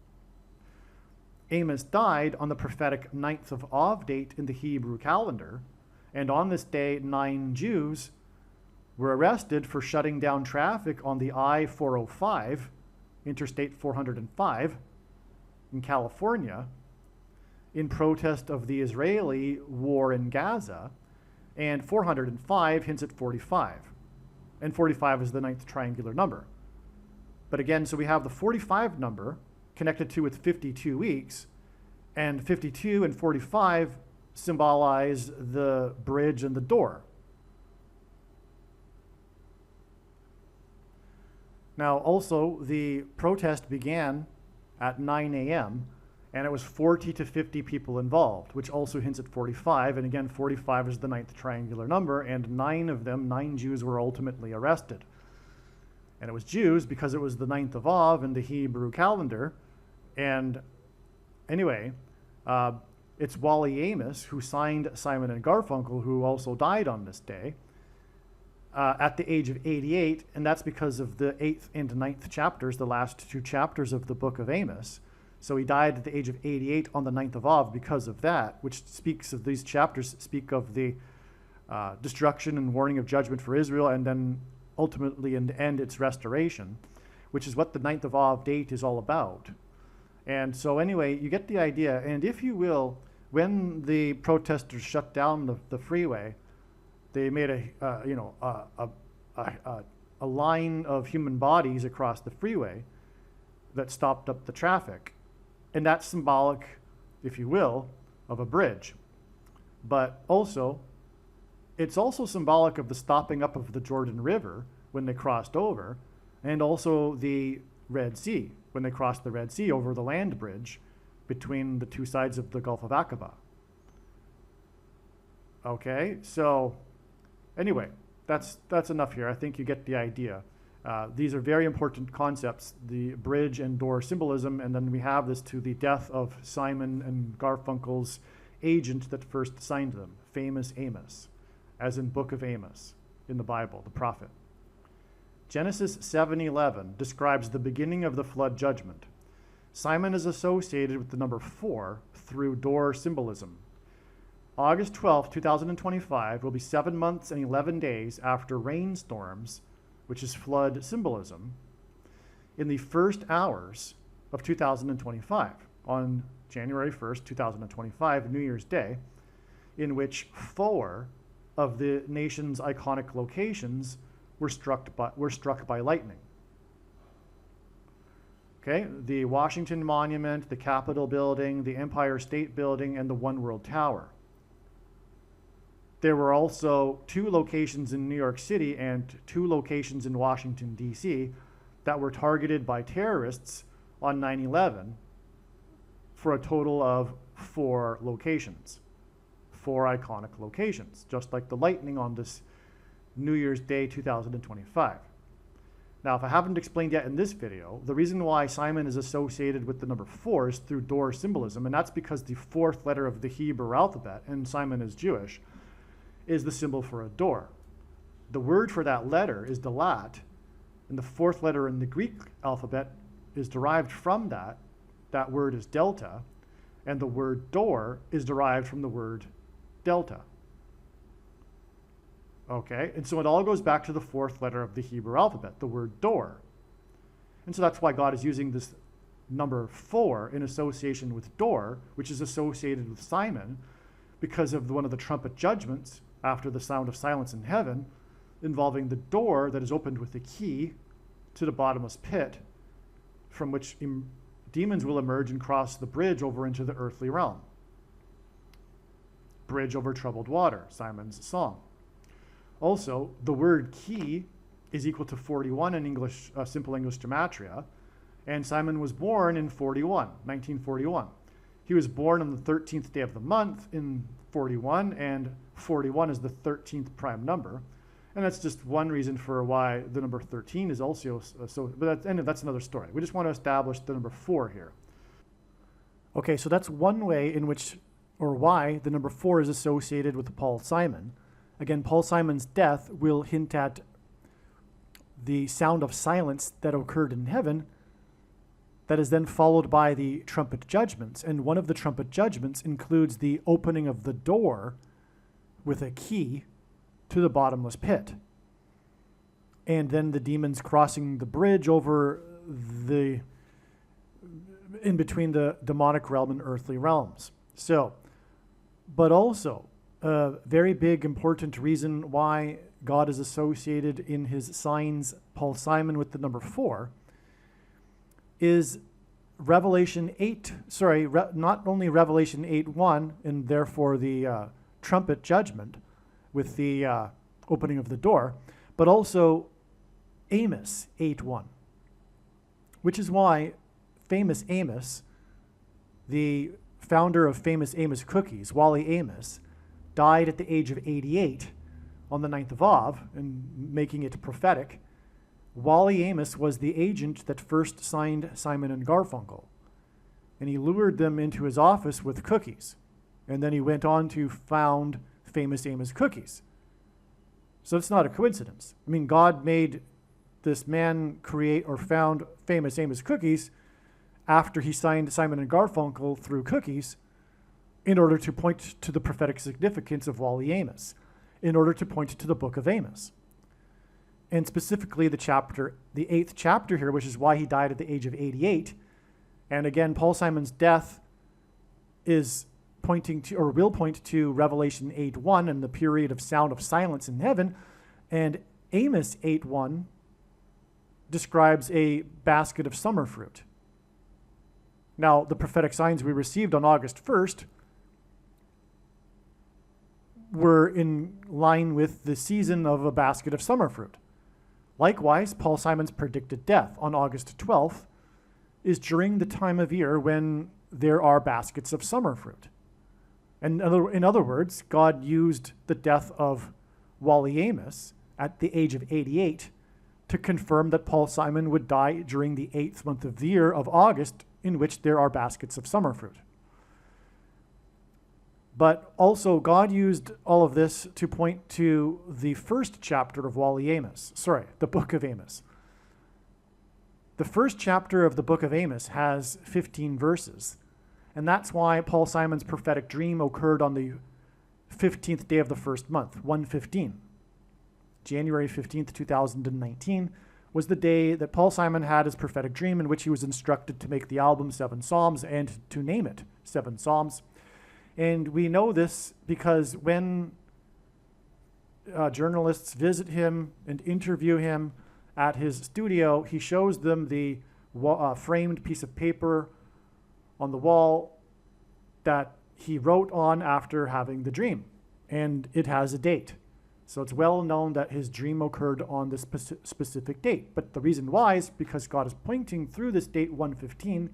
Amos died on the prophetic 9th of Av date in the Hebrew calendar, and on this day, 9 Jews were arrested for shutting down traffic on the I-405, Interstate 405, in California, in protest of the Israeli war in Gaza, and 405 hints at 45. And 45 is the 9th triangular number. But again, so we have the 45 number connected to with 52 weeks, and 52 and 45 symbolize the bridge and the door. Now, also, the protest began at 9 a.m., and it was 40 to 50 people involved, which also hints at 45. And again, 45 is the 9th triangular number, and 9 Jews were ultimately arrested. And it was Jews because it was the 9th of Av in the Hebrew calendar. And anyway, it's Wally Amos who signed Simon and Garfunkel, who also died on this day at the age of 88, and that's because of the 8th and 9th chapters, the last 2 chapters of the book of Amos. So he died at the age of 88 on the 9th of Av because of that, which speaks of these chapters, speak of the destruction and warning of judgment for Israel, and then ultimately in the end its restoration, which is what the 9th of Av date is all about. And so anyway, you get the idea. And if you will, when the protesters shut down the freeway, they made a line of human bodies across the freeway that stopped up the traffic. And that's symbolic, if you will, of a bridge. But also, it's also symbolic of the stopping up of the Jordan River when they crossed over, and also the Red Sea, when they crossed the Red Sea over the land bridge between the 2 sides of the Gulf of Aqaba. Okay, so anyway, that's enough here. I think you get the idea. These are very important concepts, the bridge and door symbolism, and then we have this to the death of Simon and Garfunkel's agent that first signed them, famous Amos, as in Book of Amos in the Bible, the prophet. Genesis 7:11 describes the beginning of the flood judgment. Simon is associated with the number 4 through door symbolism. August 12, 2025 will be 7 months and 11 days after rainstorms, which is flood symbolism, in the first hours of 2025, on January 1st, 2025, New Year's Day, in which 4 of the nation's iconic locations were struck by lightning. Okay, the Washington Monument, the Capitol Building, the Empire State Building, and the One World Tower. There were also 2 locations in New York City and 2 locations in Washington, D.C. that were targeted by terrorists on 9/11 for a total of 4 locations, 4 iconic locations, just like the lightning on this New Year's Day 2025. Now, if I haven't explained yet in this video, the reason why Simon is associated with the number 4 is through door symbolism, and that's because the 4th letter of the Hebrew alphabet, and Simon is Jewish, is the symbol for a door. The word for that letter is dalat, and the 4th letter in the Greek alphabet is derived from that. That word is delta, and the word door is derived from the word delta. Okay, and so it all goes back to the 4th letter of the Hebrew alphabet, the word door. And so that's why God is using this number 4 in association with door, which is associated with Simon, because of one of the trumpet judgments after the sound of silence in heaven, involving the door that is opened with a key to the bottomless pit, from which demons will emerge and cross the bridge over into the earthly realm. Bridge over troubled water, Simon's song. Also, the word key is equal to 41 in English, simple English gematria, and Simon was born in 1941. He was born on the 13th day of the month in 41, and 41 is the 13th prime number. And that's just one reason for why the number 13 is also but that's another story. We just want to establish the number 4 here. Okay, so that's one way in which, or why, the number 4 is associated with Paul Simon. Again, Paul Simon's death will hint at the sound of silence that occurred in heaven, that is then followed by the trumpet judgments. And one of the trumpet judgments includes the opening of the door with a key to the bottomless pit. And then the demons crossing the bridge over in between the demonic realm and earthly realms. So, but also, a very big, important reason why God is associated in his signs, Paul Simon, with the number 4, is Revelation 8, not only Revelation 8:1, and therefore the trumpet judgment with the opening of the door, but also Amos 8:1, which is why famous Amos, the founder of famous Amos cookies, Wally Amos, died at the age of 88 on the 9th of Av, and making it prophetic. Wally Amos was the agent that first signed Simon and Garfunkel, and he lured them into his office with cookies. And then he went on to found Famous Amos Cookies. So it's not a coincidence. I mean, God made this man create or found Famous Amos Cookies after he signed Simon and Garfunkel through cookies in order to point to the prophetic significance of Wally Amos, in order to point to the book of Amos. And specifically the 8th chapter here, which is why he died at the age of 88. And again, Paul Simon's death is pointing to, or will point to, Revelation 8:1 and the period of sound of silence in heaven. And Amos 8:1 describes a basket of summer fruit. Now, the prophetic signs we received on August 1st were in line with the season of a basket of summer fruit. Likewise, Paul Simon's predicted death on August 12th is during the time of year when there are baskets of summer fruit. And in other words, God used the death of Wally Amos at the age of 88 to confirm that Paul Simon would die during the 8th month of the year of August, in which there are baskets of summer fruit. But also, God used all of this to point to the first chapter of the book of Amos. The first chapter of the book of Amos has 15 verses. And that's why Paul Simon's prophetic dream occurred on the 15th day of the first month, 1/15. January 15th, 2019 was the day that Paul Simon had his prophetic dream, in which he was instructed to make the album 7 Psalms and to name it 7 Psalms. And we know this because when journalists visit him and interview him at his studio, he shows them the framed piece of paper on the wall that he wrote on after having the dream. And it has a date. So it's well known that his dream occurred on this specific date. But the reason why is because God is pointing through this date 1/15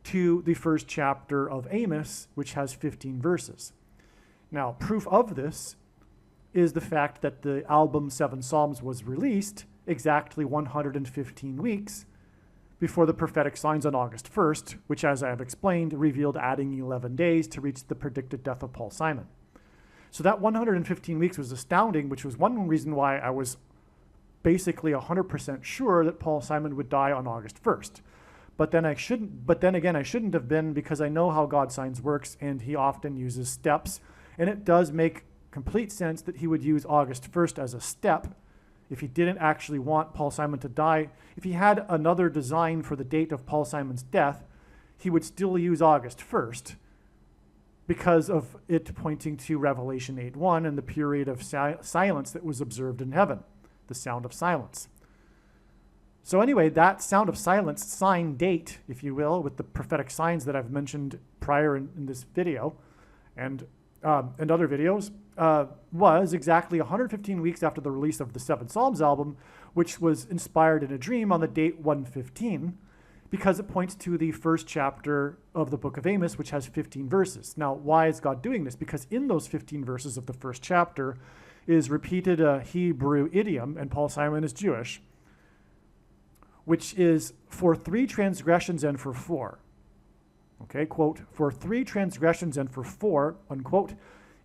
to the first chapter of Amos, which has 15 verses. Now, proof of this is the fact that the album 7 Psalms was released exactly 115 weeks before the prophetic signs on August 1st, which, as I have explained, revealed adding 11 days to reach the predicted death of Paul Simon. So that 115 weeks was astounding, which was one reason why I was basically 100% sure that Paul Simon would die on August 1st. But then again, I shouldn't have been, because I know how God signs works, and he often uses steps. And it does make complete sense that he would use August 1st as a step if he didn't actually want Paul Simon to die. If he had another design for the date of Paul Simon's death, he would still use August 1st because of it pointing to Revelation 8:1 and the period of silence that was observed in heaven, the sound of silence. So anyway, that sound of silence sign date, if you will, with the prophetic signs that I've mentioned prior in this video and other videos, was exactly 115 weeks after the release of the 7 Psalms album, which was inspired in a dream on the date 1/15, because it points to the first chapter of the book of Amos, which has 15 verses. Now, why is God doing this? Because in those 15 verses of the first chapter is repeated a Hebrew idiom, and Paul Simon is Jewish, which is for 3 transgressions and for 4. Okay, quote, for 3 transgressions and for 4, unquote,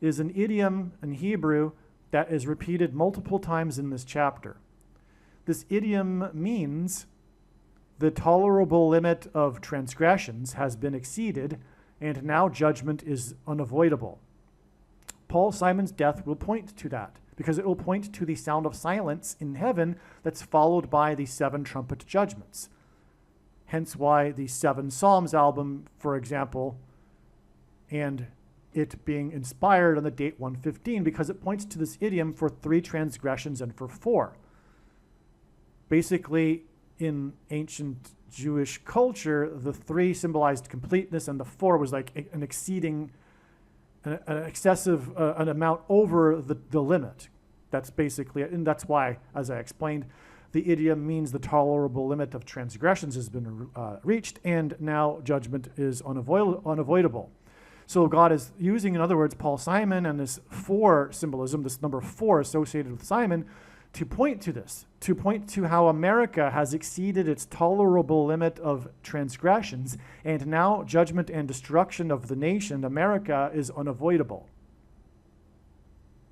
is an idiom in Hebrew that is repeated multiple times in this chapter. This idiom means the tolerable limit of transgressions has been exceeded, and now judgment is unavoidable. Paul Simon's death will point to that, because it will point to the sound of silence in heaven that's followed by the 7 trumpet judgments. Hence why the 7 Psalms album, for example, and it being inspired on the date 1/15, because it points to this idiom for 3 transgressions and for 4. Basically, in ancient Jewish culture, the 3 symbolized completeness, and the 4 was like an exceeding, an excessive, an amount over the limit. That's basically it. And that's why, as I explained, the idiom means the tolerable limit of transgressions has been reached, and now judgment is unavoidable. So God is using, in other words, Paul Simon and this 4 symbolism, this number 4 associated with Simon, to point to this, to point to how America has exceeded its tolerable limit of transgressions, and now judgment and destruction of the nation, America, is unavoidable.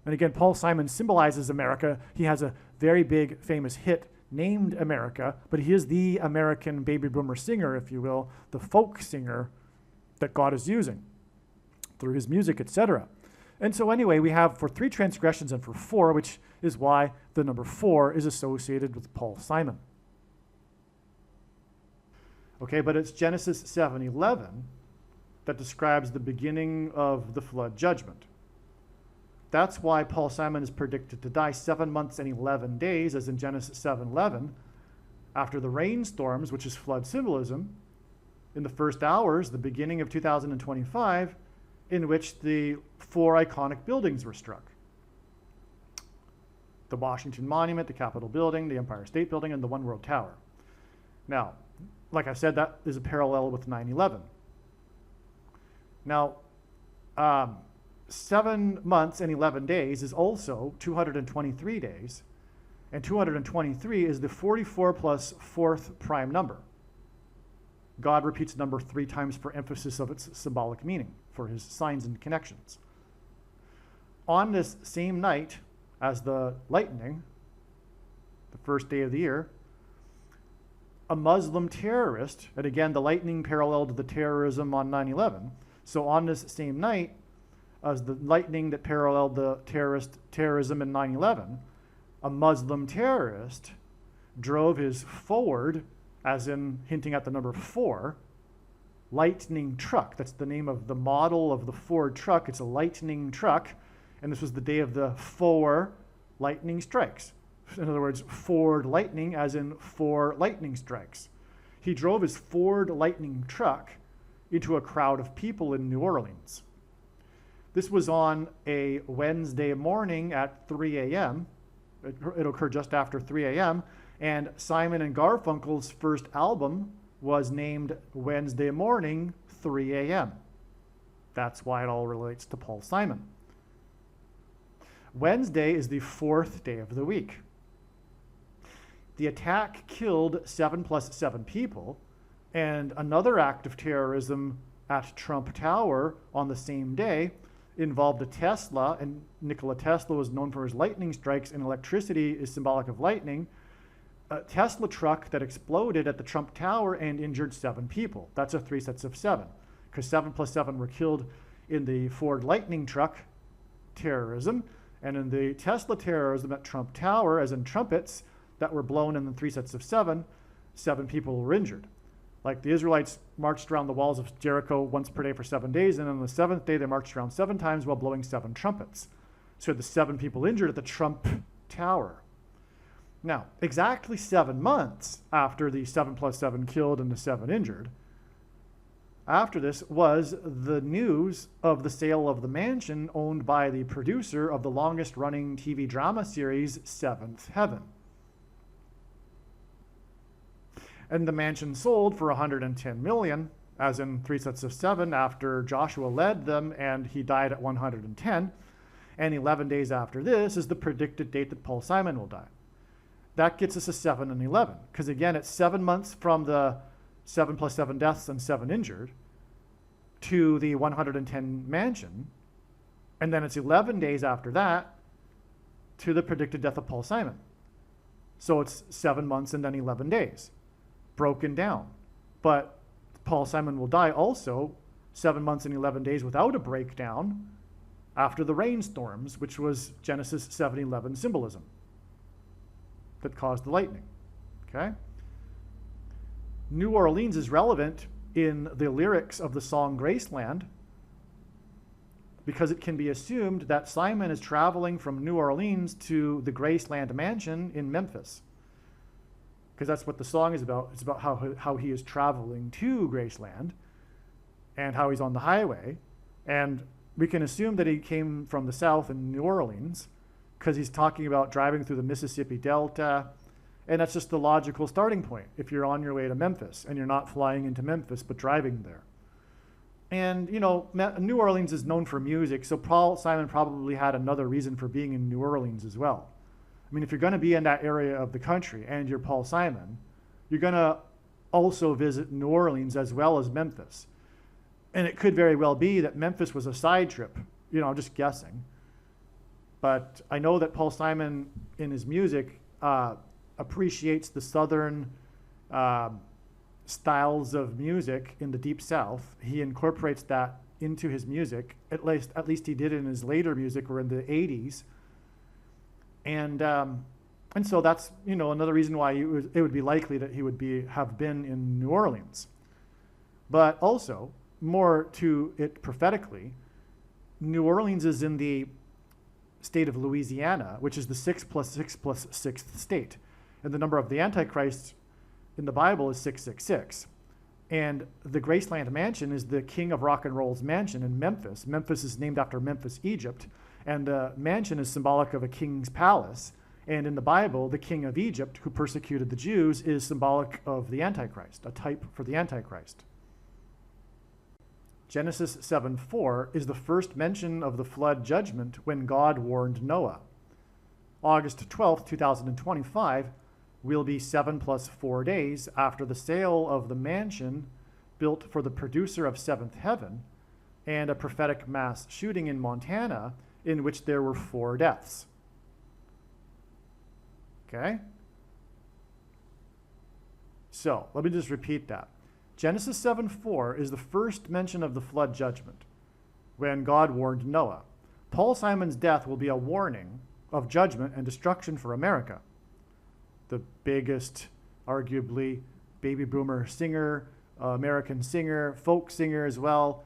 And again, Paul Simon symbolizes America. He has a very big, famous hit named America, but he is the American baby boomer singer, if you will, the folk singer that God is using through his music, etc. And so anyway, we have for 3 transgressions and for 4, which is why the number 4 is associated with Paul Simon. Okay, but it's Genesis 7:11 that describes the beginning of the flood judgment. That's why Paul Simon is predicted to die 7 months and 11 days, as in Genesis 7:11, after the rainstorms, which is flood symbolism, in the first hours, the beginning of 2025, in which the 4 iconic buildings were struck. The Washington Monument, the Capitol Building, the Empire State Building, and the One World Tower. Now, like I said, that is a parallel with 9/11. Now, 7 months and 11 days is also 223 days, and 223 is the 44 plus 4th prime number. God repeats the number 3 times for emphasis of its symbolic meaning, for his signs and connections. On this same night as the lightning, the first day of the year, a Muslim terrorist, and again, the lightning paralleled the terrorism on 9/11. So on this same night, as the lightning that paralleled the terrorism in 9/11, a Muslim terrorist drove his Ford, as in hinting at the number 4, lightning truck. That's the name of the model of the Ford truck. It's a lightning truck. And this was the day of the 4 lightning strikes. In other words, Ford lightning, as in 4 lightning strikes. He drove his Ford lightning truck into a crowd of people in New Orleans. This was on a Wednesday morning at 3 a.m. It occurred just after 3 a.m. And Simon and Garfunkel's first album was named Wednesday Morning, 3 a.m. That's why it all relates to Paul Simon. Wednesday is the 4th day of the week. The attack killed 7 plus 7 people, and another act of terrorism at Trump Tower on the same day involved a Tesla, and Nikola Tesla was known for his lightning strikes, and electricity is symbolic of lightning. A Tesla truck that exploded at the Trump Tower and injured 7 people. That's a 3 sets of 7, because 7 plus 7 were killed in the Ford lightning truck terrorism, and in the Tesla terrorism at Trump Tower, as in trumpets that were blown in the 3 sets of 7, 7 people were injured. Like the Israelites marched around the walls of Jericho once per day for 7 days, and on the 7th day they marched around 7 times while blowing 7 trumpets. So the 7 people injured at the Trump Tower. Now, exactly 7 months after the 7 plus 7 killed and the 7 injured, after this was the news of the sale of the mansion owned by the producer of the longest running TV drama series, Seventh Heaven. And the mansion sold for $110 million, as in 3 sets of 7, after Joshua led them and he died at 110. And 11 days after this is the predicted date that Paul Simon will die. That gets us a 7 and 11, because again, it's 7 months from the 7 plus 7 deaths and 7 injured to the 110 mansion, and then it's 11 days after that to the predicted death of Paul Simon. So it's 7 months and then 11 days, broken down. But Paul Simon will die also 7 months and 11 days without a breakdown after the rainstorms, which was Genesis 7:11 symbolism that caused the lightning. Okay? New Orleans is relevant in the lyrics of the song Graceland because it can be assumed that Simon is traveling from New Orleans to the Graceland mansion in Memphis, because that's what the song is about. It's about how he is traveling to Graceland and how he's on the highway. And we can assume that he came from the south in New Orleans because he's talking about driving through the Mississippi Delta. And that's just the logical starting point if you're on your way to Memphis and you're not flying into Memphis but driving there. And, you know, New Orleans is known for music, so Paul Simon probably had another reason for being in New Orleans as well. I mean, if you're going to be in that area of the country and you're Paul Simon, you're going to also visit New Orleans as well as Memphis. And it could very well be that Memphis was a side trip. You know, I'm just guessing. But I know that Paul Simon, in his music, appreciates the southern styles of music in the Deep South. He incorporates that into his music. At least he did in his later music, or in the 80s. And so that's, you know, another reason why it would be likely that he would have been in New Orleans. But also, more to it prophetically, New Orleans is in the state of Louisiana, which is the 6 + 6 + 6th state. And the number of the Antichrist in the Bible is 666. And the Graceland Mansion is the king of rock and roll's mansion in Memphis. Memphis is named after Memphis, Egypt. And the mansion is symbolic of a king's palace. And in the Bible, the king of Egypt, who persecuted the Jews, is symbolic of the Antichrist, a type for the Antichrist. Genesis 7:4 is the first mention of the flood judgment when God warned Noah. August 12, 2025 will be 7 + 4 days after the sale of the mansion built for the producer of Seventh Heaven and a prophetic mass shooting in Montana in which there were 4 deaths. Okay? So, let me just repeat that. Genesis 7:4 is the first mention of the flood judgment when God warned Noah. Paul Simon's death will be a warning of judgment and destruction for America. The biggest, arguably, baby boomer singer, American singer, folk singer as well,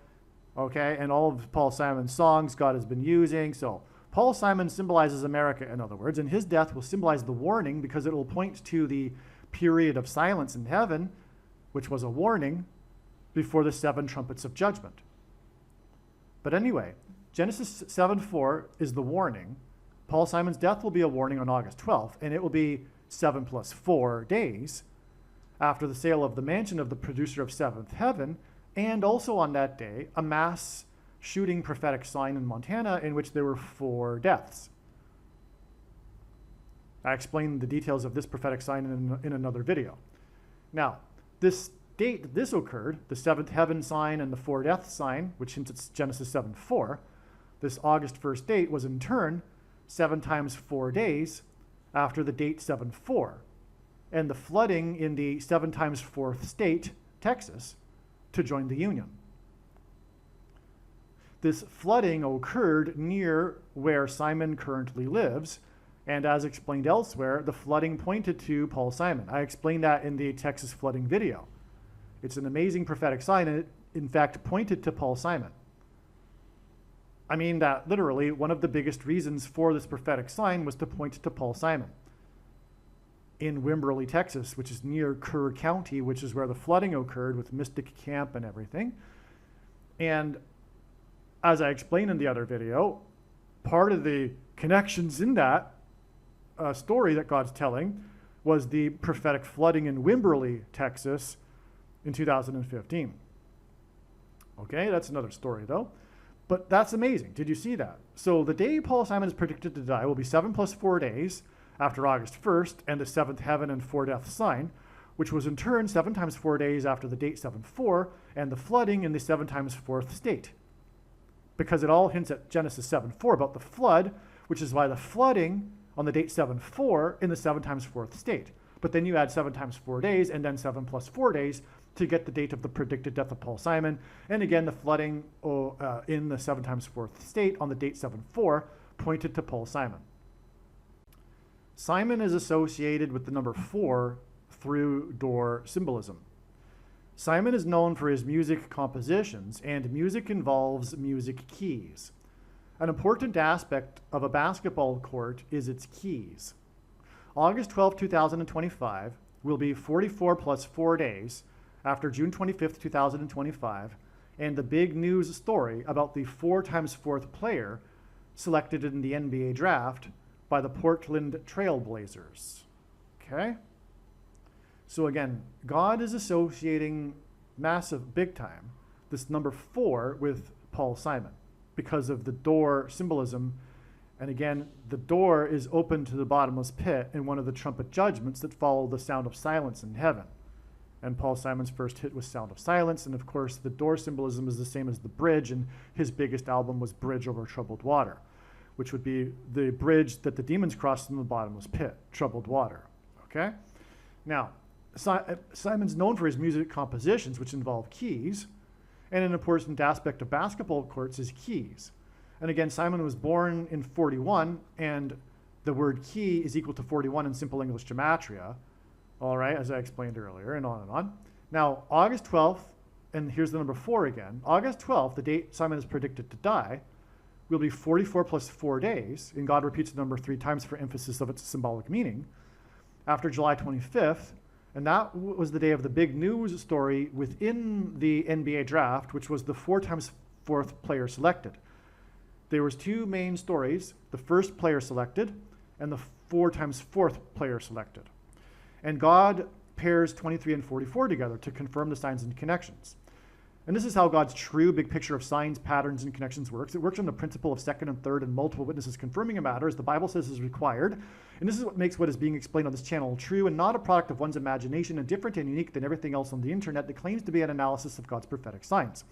okay? And all of Paul Simon's songs God has been using. So Paul Simon symbolizes America, in other words, and his death will symbolize the warning because it will point to the period of silence in heaven, which was a warning before the 7 trumpets of judgment. But anyway, Genesis 7:4 is the warning. Paul Simon's death will be a warning on August 12th, and it will be 7 + 4 days after the sale of the mansion of the producer of Seventh Heaven, and also on that day, a mass shooting prophetic sign in Montana in which there were 4 deaths. I explained the details of this prophetic sign in another video. Now, this date this occurred, the Seventh Heaven sign and the 4 deaths sign, which hints at Genesis 7:4, this August 1st date was in turn 7 times 4 days after the date 7/4, and the flooding in the 7 times 4th state, Texas, to join the Union. This flooding occurred near where Simon currently lives, and as explained elsewhere, the flooding pointed to Paul Simon. I explained that in the Texas flooding video. It's an amazing prophetic sign, and it, in fact, pointed to Paul Simon. I mean that literally one of the biggest reasons for this prophetic sign was to point to Paul Simon in Wimberley, Texas, which is near Kerr County, which is where the flooding occurred with Mystic Camp and everything. And as I explained in the other video, part of the connections in that story that God's telling was the prophetic flooding in Wimberley, Texas in 2015. Okay, that's another story though. But that's amazing. Did you see that? So the day Paul Simon is predicted to die will be 7 + 4 days after August 1st and the 7th heaven and 4 death sign, which was in turn 7 times 4 days after the date 7/4 and the flooding in the 7 times 4th state. Because it all hints at Genesis 7:4 about the flood, which is why the flooding on the date 7/4 in the 7 times 4th state. But then you add 7 times 4 days and then 7 + 4 days to get the date of the predicted death of Paul Simon. And again, the flooding in the 7 times 4th state on the date 7/4 pointed to Paul Simon. Simon is associated with the number 4 through door symbolism. Simon is known for his music compositions, and music involves music keys. An important aspect of a basketball court is its keys. August 12, 2025 will be 44 + 4 days after June 25th, 2025, and the big news story about the 4 times 4th player selected in the NBA draft by the Portland Trail Blazers. Okay? So again, God is associating massive, big time, this number 4 with Paul Simon because of the door symbolism And again, the door is open to the bottomless pit in one of the trumpet judgments that follow the sound of silence in heaven. And Paul Simon's first hit was Sound of Silence. And of course, the door symbolism is the same as the bridge. And his biggest album was Bridge Over Troubled Water, which would be the bridge that the demons crossed in the bottomless pit, troubled water. Okay? Now, Simon's known for his music compositions, which involve keys. And an important aspect of basketball courts is keys. And again, Simon was born in 41, and the word key is equal to 41 in simple English gematria, all right, as I explained earlier, and on and on. Now, August 12th, and here's the number 4 again, August 12th, the date Simon is predicted to die, will be 44 plus 4 days, and God repeats the number 3 times for emphasis of its symbolic meaning, after July 25th, and that was the day of the big news story within the NBA draft, which was the 4 times 4th player selected. There was 2 main stories, the first player selected and the 4 times 4th player selected. And God pairs 23 and 44 together to confirm the signs and connections. And this is how God's true big picture of signs, patterns, and connections works. It works on the principle of second and third and multiple witnesses confirming a matter, as the Bible says is required. And this is what makes what is being explained on this channel true and not a product of one's imagination and different and unique than everything else on the internet that claims to be an analysis of God's prophetic signs.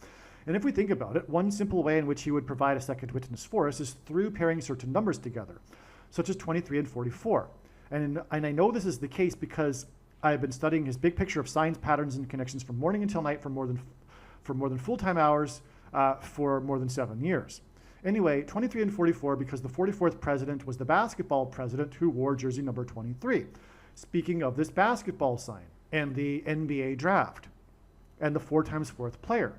And if we think about it, one simple way in which he would provide a second witness for us is through pairing certain numbers together, such as 23 and 44. And I know this is the case because I've been studying his big picture of signs, patterns, and connections from morning until night for more than full-time hours for more than 7 years. Anyway, 23 and 44 because the 44th president was the basketball president who wore jersey number 23. Speaking of this basketball sign and the NBA draft and the 4 times 4th player.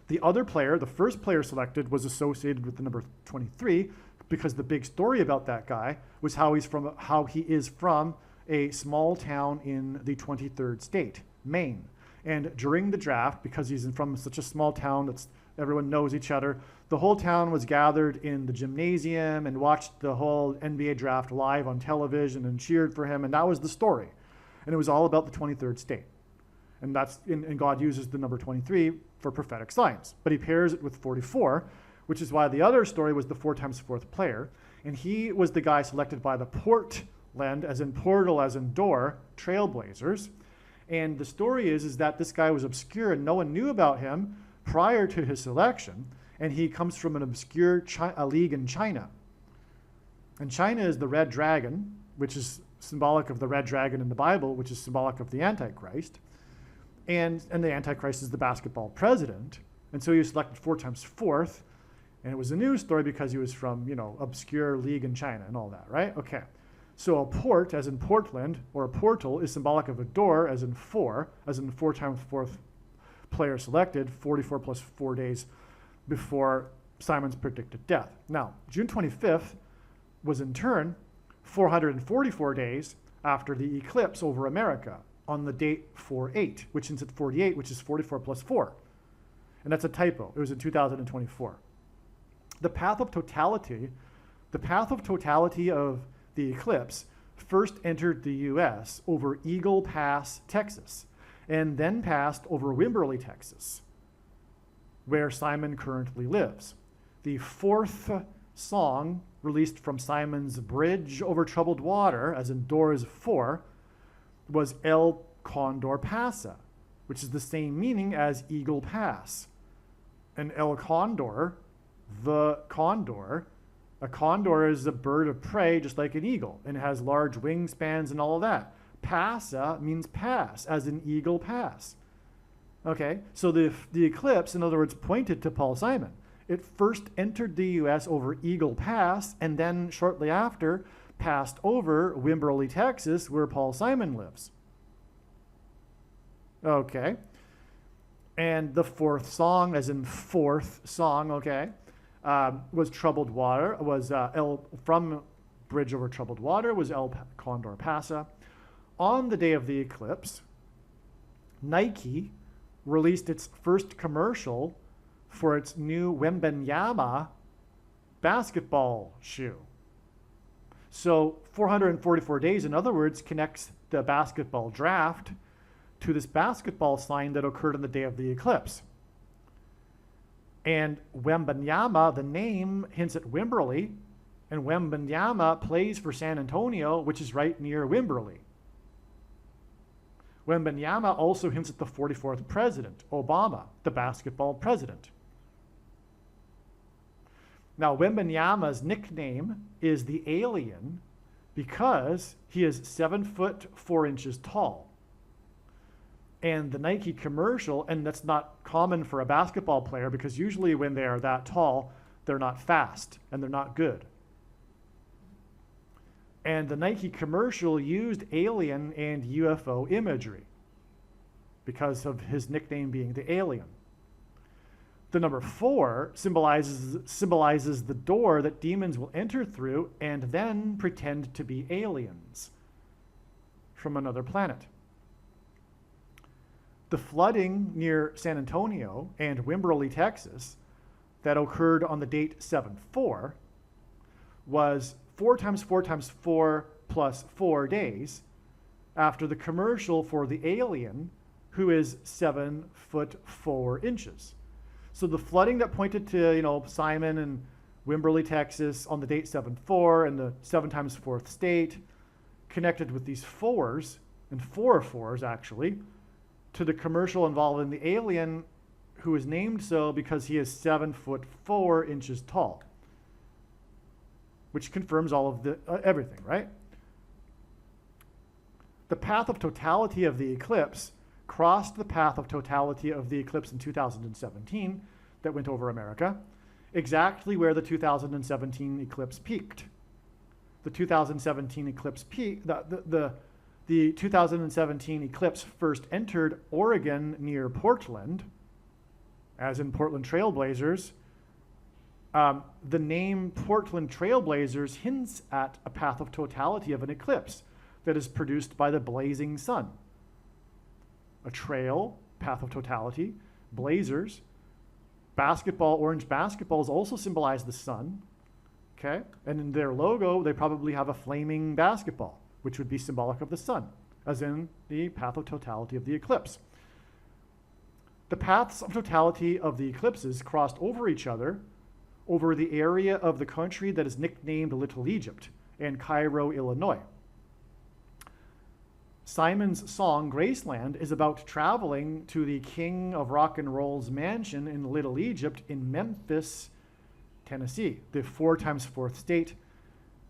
The other player, the first player selected, was associated with the number 23 because the big story about that guy was how he is from a small town in the 23rd state, Maine. And during the draft, because he's from such a small town that everyone knows each other, the whole town was gathered in the gymnasium and watched the whole NBA draft live on television and cheered for him, and that was the story. And it was all about the 23rd state. And God uses the number 23 for prophetic signs. But he pairs it with 44, which is why the other story was the 4 times 4th player. And he was the guy selected by the Portland, as in portal, as in door, Trailblazers. And the story is that this guy was obscure and no one knew about him prior to his selection. And he comes from an obscure league in China. And China is the red dragon, which is symbolic of the red dragon in the Bible, which is symbolic of the Antichrist. And the Antichrist is the basketball president. And so he was selected 4 times 4th. And it was a news story because he was from, obscure league in China and all that, right? Okay. So a port, as in Portland, or a portal, is symbolic of a door, as in 4 times 4th player selected, 44 plus 4 days before Simon's predicted death. Now, June 25th was in turn 444 days after the eclipse over America, on the date 4/8, which is at 48, which is 44 plus 4. And that's a typo. It was in 2024. The path of totality of the eclipse first entered the U.S. over Eagle Pass, Texas, and then passed over Wimberley, Texas, where Simon currently lives. The 4th song released from Simon's Bridge Over Troubled Water, as in doors 4, was El Condor Pasa, which is the same meaning as Eagle Pass. And El Condor, the condor, a condor is a bird of prey just like an eagle, and it has large wingspans and all of that. Pasa means pass, as in Eagle Pass. Okay, so the eclipse, in other words, pointed to Paul Simon. It first entered the U.S. over Eagle Pass, and then shortly after, passed over Wimberley, Texas, where Paul Simon lives. Okay. And the 4th song, as in 4th song, okay, was Troubled Water, from Bridge Over Troubled Water, was El Condor Pasa. On the day of the eclipse, Nike released its first commercial for its new Wembenyama basketball shoe. So 444 days, in other words, connects the basketball draft to this basketball sign that occurred on the day of the eclipse. And Wembanyama, the name hints at Wimberley, and Wembanyama plays for San Antonio, which is right near Wimberley. Wembanyama also hints at the 44th president, Obama, the basketball president. Now, Wembanyama's nickname is the Alien because he is 7 foot 4 inches tall. And the Nike commercial, and that's not common for a basketball player because usually when they are that tall, they're not fast and they're not good. And the Nike commercial used alien and UFO imagery because of his nickname being the Alien. The number 4 symbolizes the door that demons will enter through and then pretend to be aliens from another planet. The flooding near San Antonio and Wimberley, Texas, that occurred on the date 7/4 was 4 times 4 times 4 plus 4 days after the commercial for the Alien, who is 7 foot 4 inches. So the flooding that pointed to, Simon and Wimberley, Texas on the date 7/4 and the 7 times 4th state connected with these 4s, and 4 4s actually, to the commercial involving the Alien, who is named so because he is 7 foot 4 inches tall, which confirms all of the everything, right? The path of totality of the eclipse crossed the path of totality of the eclipse in 2017 that went over America, exactly where the 2017 eclipse peaked. The 2017 eclipse peaked, the 2017 eclipse first entered Oregon near Portland, as in Portland Trailblazers. The name Portland Trailblazers hints at a path of totality of an eclipse that is produced by the blazing sun. A trail, path of totality, blazers, basketball, orange basketballs also symbolize the sun, okay? And in their logo, they probably have a flaming basketball, which would be symbolic of the sun, as in the path of totality of the eclipse. The paths of totality of the eclipses crossed over each other over the area of the country that is nicknamed Little Egypt and Cairo, Illinois. Simon's song, Graceland, is about traveling to the king of rock and roll's mansion in Little Egypt in Memphis, Tennessee, the 4 times 4th state.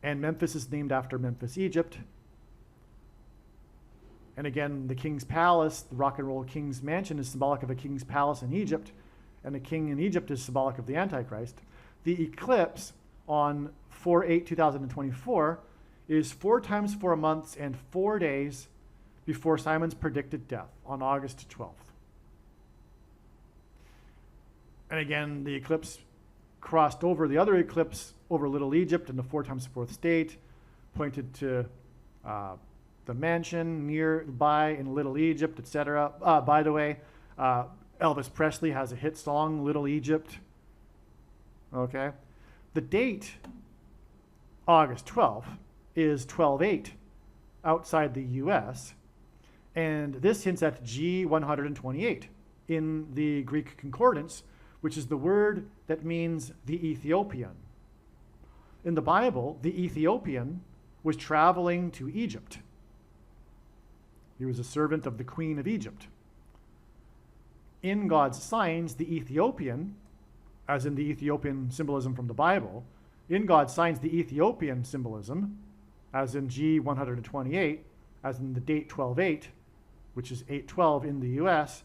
And Memphis is named after Memphis, Egypt. And again, the king's palace, the rock and roll king's mansion, is symbolic of a king's palace in Egypt. And the king in Egypt is symbolic of the Antichrist. The eclipse on 4/8/2024 is 4 times 4 months and 4 days before Simon's predicted death on August 12th. And again, the eclipse crossed over the other eclipse over Little Egypt in the 4 times 4th state, pointed to the mansion nearby in Little Egypt, etc. By the way, Elvis Presley has a hit song, Little Egypt. Okay. The date, August 12th, is 12/8 outside the US. And this hints at G128 in the Greek concordance, which is the word that means the Ethiopian. In the Bible, the Ethiopian was traveling to Egypt. He was a servant of the Queen of Egypt. In God's signs, the Ethiopian, as in the Ethiopian symbolism from the Bible, in God's signs, the Ethiopian symbolism, as in G128, as in the date 12/8, which is 8/12 in the US,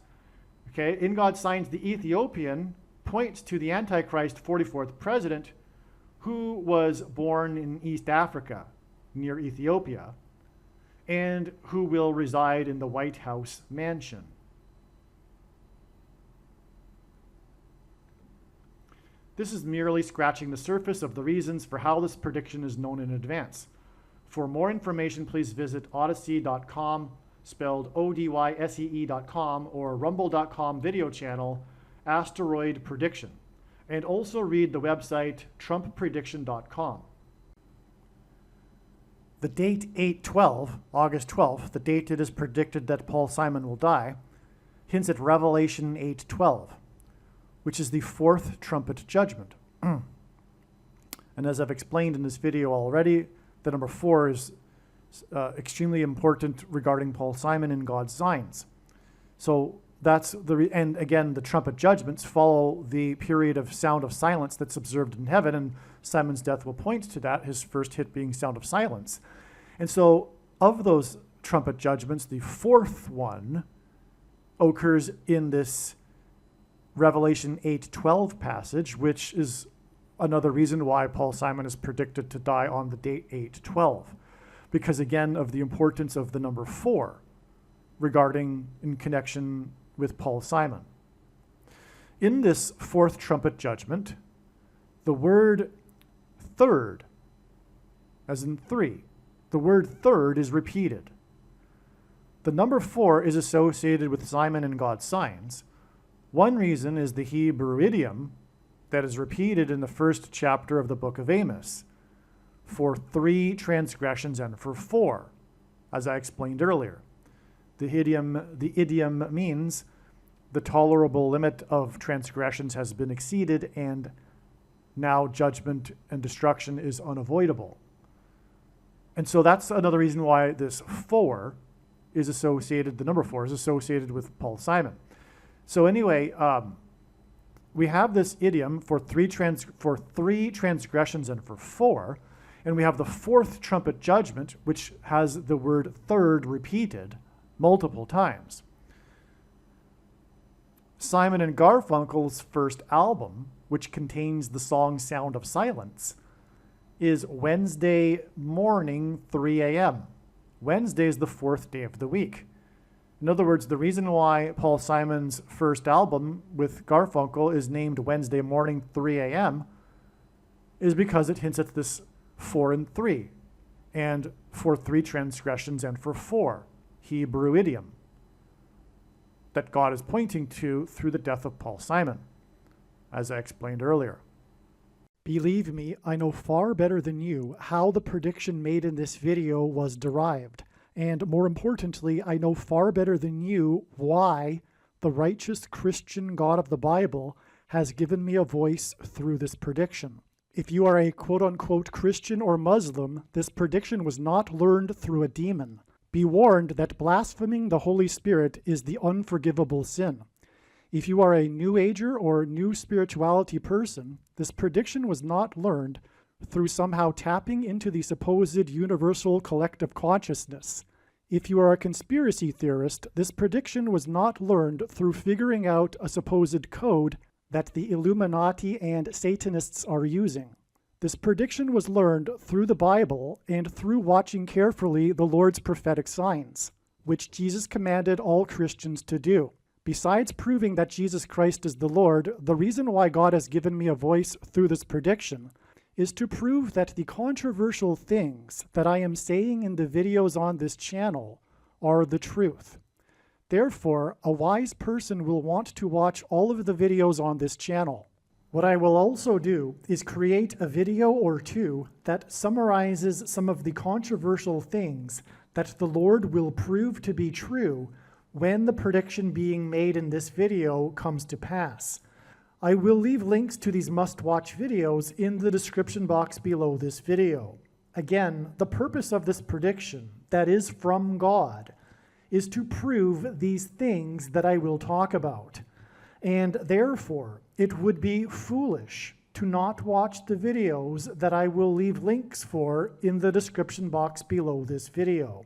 okay, in God's signs, the Ethiopian points to the Antichrist 44th president who was born in East Africa, near Ethiopia, and who will reside in the White House mansion. This is merely scratching the surface of the reasons for how this prediction is known in advance. For more information, please visit odyssey.com, spelled ODYSEE.com, or rumble.com video channel, Asteroid Prediction, and also read the website trumpprediction.com. The date 8/12, August 12th, the date it is predicted that Paul Simon will die, hints at Revelation 8:12. which is the fourth trumpet judgment. And as I've explained in this video already, the number 4 is extremely important regarding Paul Simon and God's signs. So that's and again, the trumpet judgments follow the period of sound of silence that's observed in heaven, and Simon's death will point to that, his first hit being sound of silence. And so of those trumpet judgments, the fourth one occurs in this Revelation 8:12 passage, which is another reason why Paul Simon is predicted to die on the date 8:12, because again of the importance of the number 4 regarding in connection with Paul Simon. In this fourth trumpet judgment, the word third, as in 3, the word third is repeated. The number 4 is associated with Simon and God's signs. One reason is the Hebrew idiom that is repeated in the first chapter of the book of Amos, for 3 transgressions and for 4, as I explained earlier. The idiom means the tolerable limit of transgressions has been exceeded and now judgment and destruction is unavoidable. And so that's another reason why this 4 is associated, the number 4 is associated with Paul Simon. So anyway, we have this idiom for 3 transgressions and for 4, and we have the fourth trumpet judgment, which has the word third repeated multiple times. Simon and Garfunkel's first album, which contains the song Sound of Silence, is Wednesday morning, 3 a.m. Wednesday is the 4th day of the week. In other words, the reason why Paul Simon's first album with Garfunkel is named Wednesday morning, 3 a.m. is because it hints at this 4 and 3, and for 3 transgressions and for 4, Hebrew idiom that God is pointing to through the death of Paul Simon, as I explained earlier. Believe me, I know far better than you how the prediction made in this video was derived. And more importantly, I know far better than you why the righteous Christian God of the Bible has given me a voice through this prediction. If you are a quote-unquote Christian or Muslim, this prediction was not learned through a demon. Be warned that blaspheming the Holy Spirit is the unforgivable sin. If you are a New Ager or New Spirituality person, this prediction was not learned through somehow tapping into the supposed universal collective consciousness. If you are a conspiracy theorist, this prediction was not learned through figuring out a supposed code that the Illuminati and Satanists are using. This prediction was learned through the Bible and through watching carefully the Lord's prophetic signs, which Jesus commanded all Christians to do. Besides proving that Jesus Christ is the Lord, the reason why God has given me a voice through this prediction is to prove that the controversial things that I am saying in the videos on this channel are the truth. Therefore, a wise person will want to watch all of the videos on this channel. What I will also do is create a video or 2 that summarizes some of the controversial things that the Lord will prove to be true when the prediction being made in this video comes to pass. I will leave links to these must-watch videos in the description box below this video. Again, the purpose of this prediction, that is from God, is to prove these things that I will talk about. And therefore, it would be foolish to not watch the videos that I will leave links for in the description box below this video.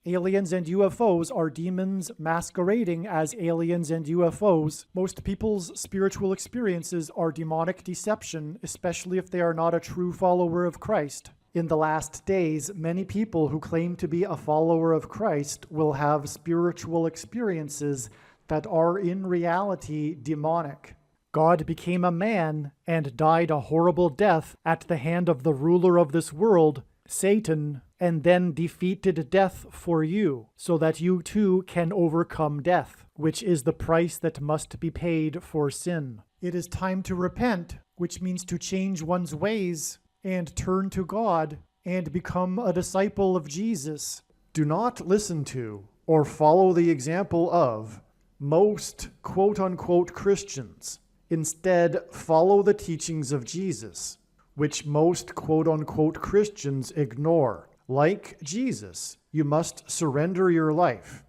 Aliens and UFOs are demons masquerading as aliens and UFOs. Most people's spiritual experiences are demonic deception, especially if they are not a true follower of Christ. In the last days, many people who claim to be a follower of Christ will have spiritual experiences that are in reality demonic. God became a man and died a horrible death at the hand of the ruler of this world, Satan, and then defeated death for you, so that you too can overcome death, which is the price that must be paid for sin. It is time to repent, which means to change one's ways and turn to God and become a disciple of Jesus. Do not listen to or follow the example of most quote-unquote Christians. Instead, follow the teachings of Jesus, which most quote-unquote Christians ignore. Like Jesus, you must surrender your life.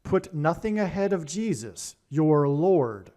Put nothing ahead of Jesus, your Lord.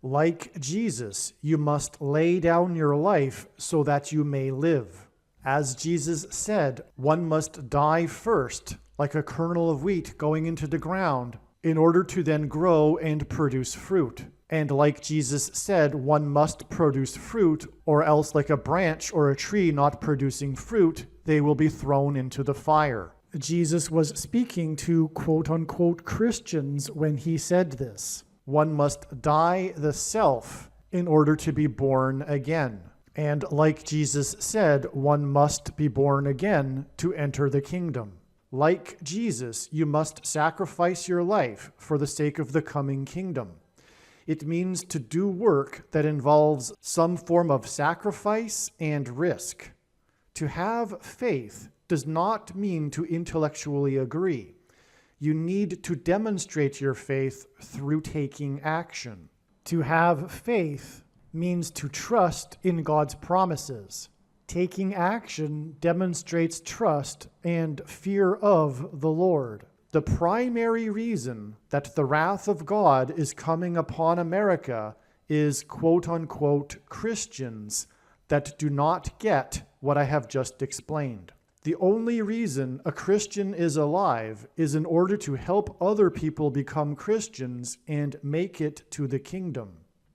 Like Jesus, you must lay down your life so that you may live. As Jesus said, one must die first, like a kernel of wheat going into the ground, in order to then grow and produce fruit. And like Jesus said, one must produce fruit, or else like a branch or a tree not producing fruit, they will be thrown into the fire. Jesus was speaking to quote-unquote Christians when he said this. One must die the self in order to be born again. And like Jesus said, one must be born again to enter the kingdom. Like Jesus, you must sacrifice your life for the sake of the coming kingdom. It means to do work that involves some form of sacrifice and risk. To have faith does not mean to intellectually agree. You need to demonstrate your faith through taking action. To have faith means to trust in God's promises. Taking action demonstrates trust and fear of the Lord. The primary reason that the wrath of God is coming upon America is quote-unquote Christians that do not get what I have just explained. The only reason a Christian is alive is in order to help other people become Christians and make it to the kingdom.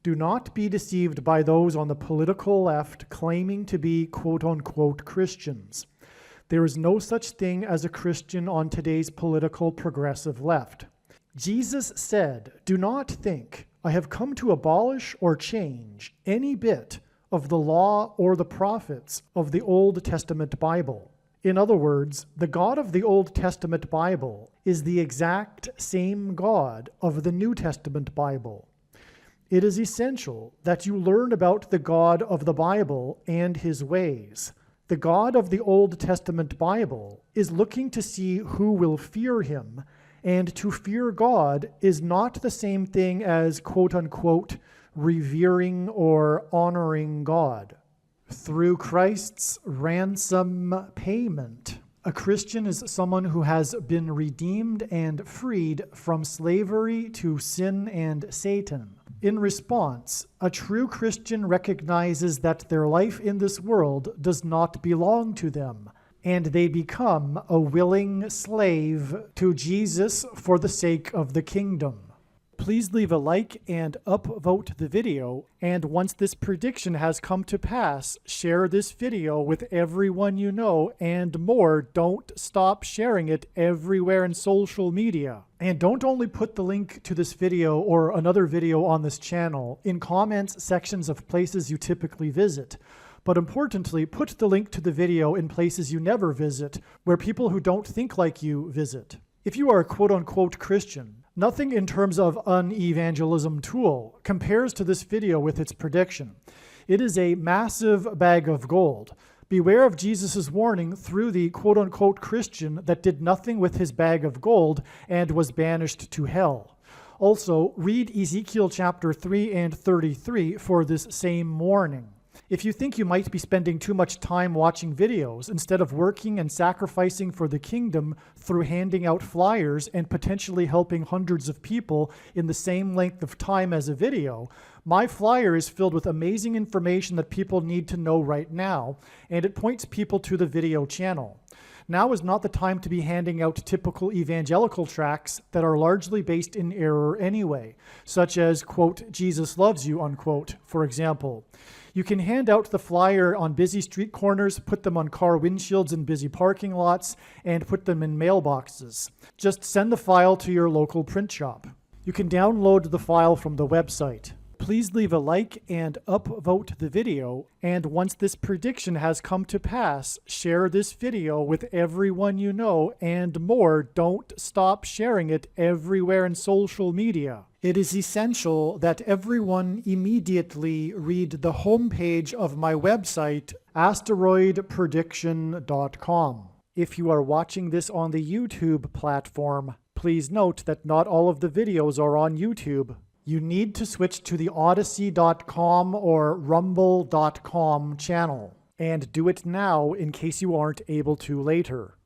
Do not be deceived by those on the political left claiming to be quote-unquote Christians. There is no such thing as a Christian on today's political progressive left. Jesus said, "Do not think I have come to abolish or change any bit of the law or the prophets of the Old Testament Bible." In other words, the God of the Old Testament Bible is the exact same God of the New Testament Bible. It is essential that you learn about the God of the Bible and his ways. The God of the Old Testament Bible is looking to see who will fear him, and to fear God is not the same thing as quote-unquote revering or honoring God. Through Christ's ransom payment, a Christian is someone who has been redeemed and freed from slavery to sin and Satan. In response, a true Christian recognizes that their life in this world does not belong to them, and they become a willing slave to Jesus for the sake of the kingdom. Please leave a like and upvote the video, and once this prediction has come to pass, share this video with everyone you know, and more, don't stop sharing it everywhere in social media. And don't only put the link to this video or another video on this channel in comments sections of places you typically visit, but importantly, put the link to the video in places you never visit, where people who don't think like you visit. If you are a quote-unquote Christian, nothing in terms of an evangelism tool compares to this video with its prediction. It is a massive bag of gold. Beware of Jesus' warning through the quote-unquote Christian that did nothing with his bag of gold and was banished to hell. Also, read Ezekiel chapter 3 and 33 for this same warning. If you think you might be spending too much time watching videos instead of working and sacrificing for the kingdom through handing out flyers and potentially helping hundreds of people in the same length of time as a video, my flyer is filled with amazing information that people need to know right now, and it points people to the video channel. Now is not the time to be handing out typical evangelical tracts that are largely based in error anyway, such as, quote, Jesus loves you, unquote, for example. You can hand out the flyer on busy street corners, put them on car windshields in busy parking lots, and put them in mailboxes. Just send the file to your local print shop. You can download the file from the website. Please leave a like and upvote the video, and once this prediction has come to pass, share this video with everyone you know, and more, don't stop sharing it everywhere in social media. It is essential that everyone immediately read the homepage of my website, asteroidprediction.com. If you are watching this on the YouTube platform, please note that not all of the videos are on YouTube. you need to switch to the Odyssey.com or Rumble.com channel. And do it now in case you aren't able to later.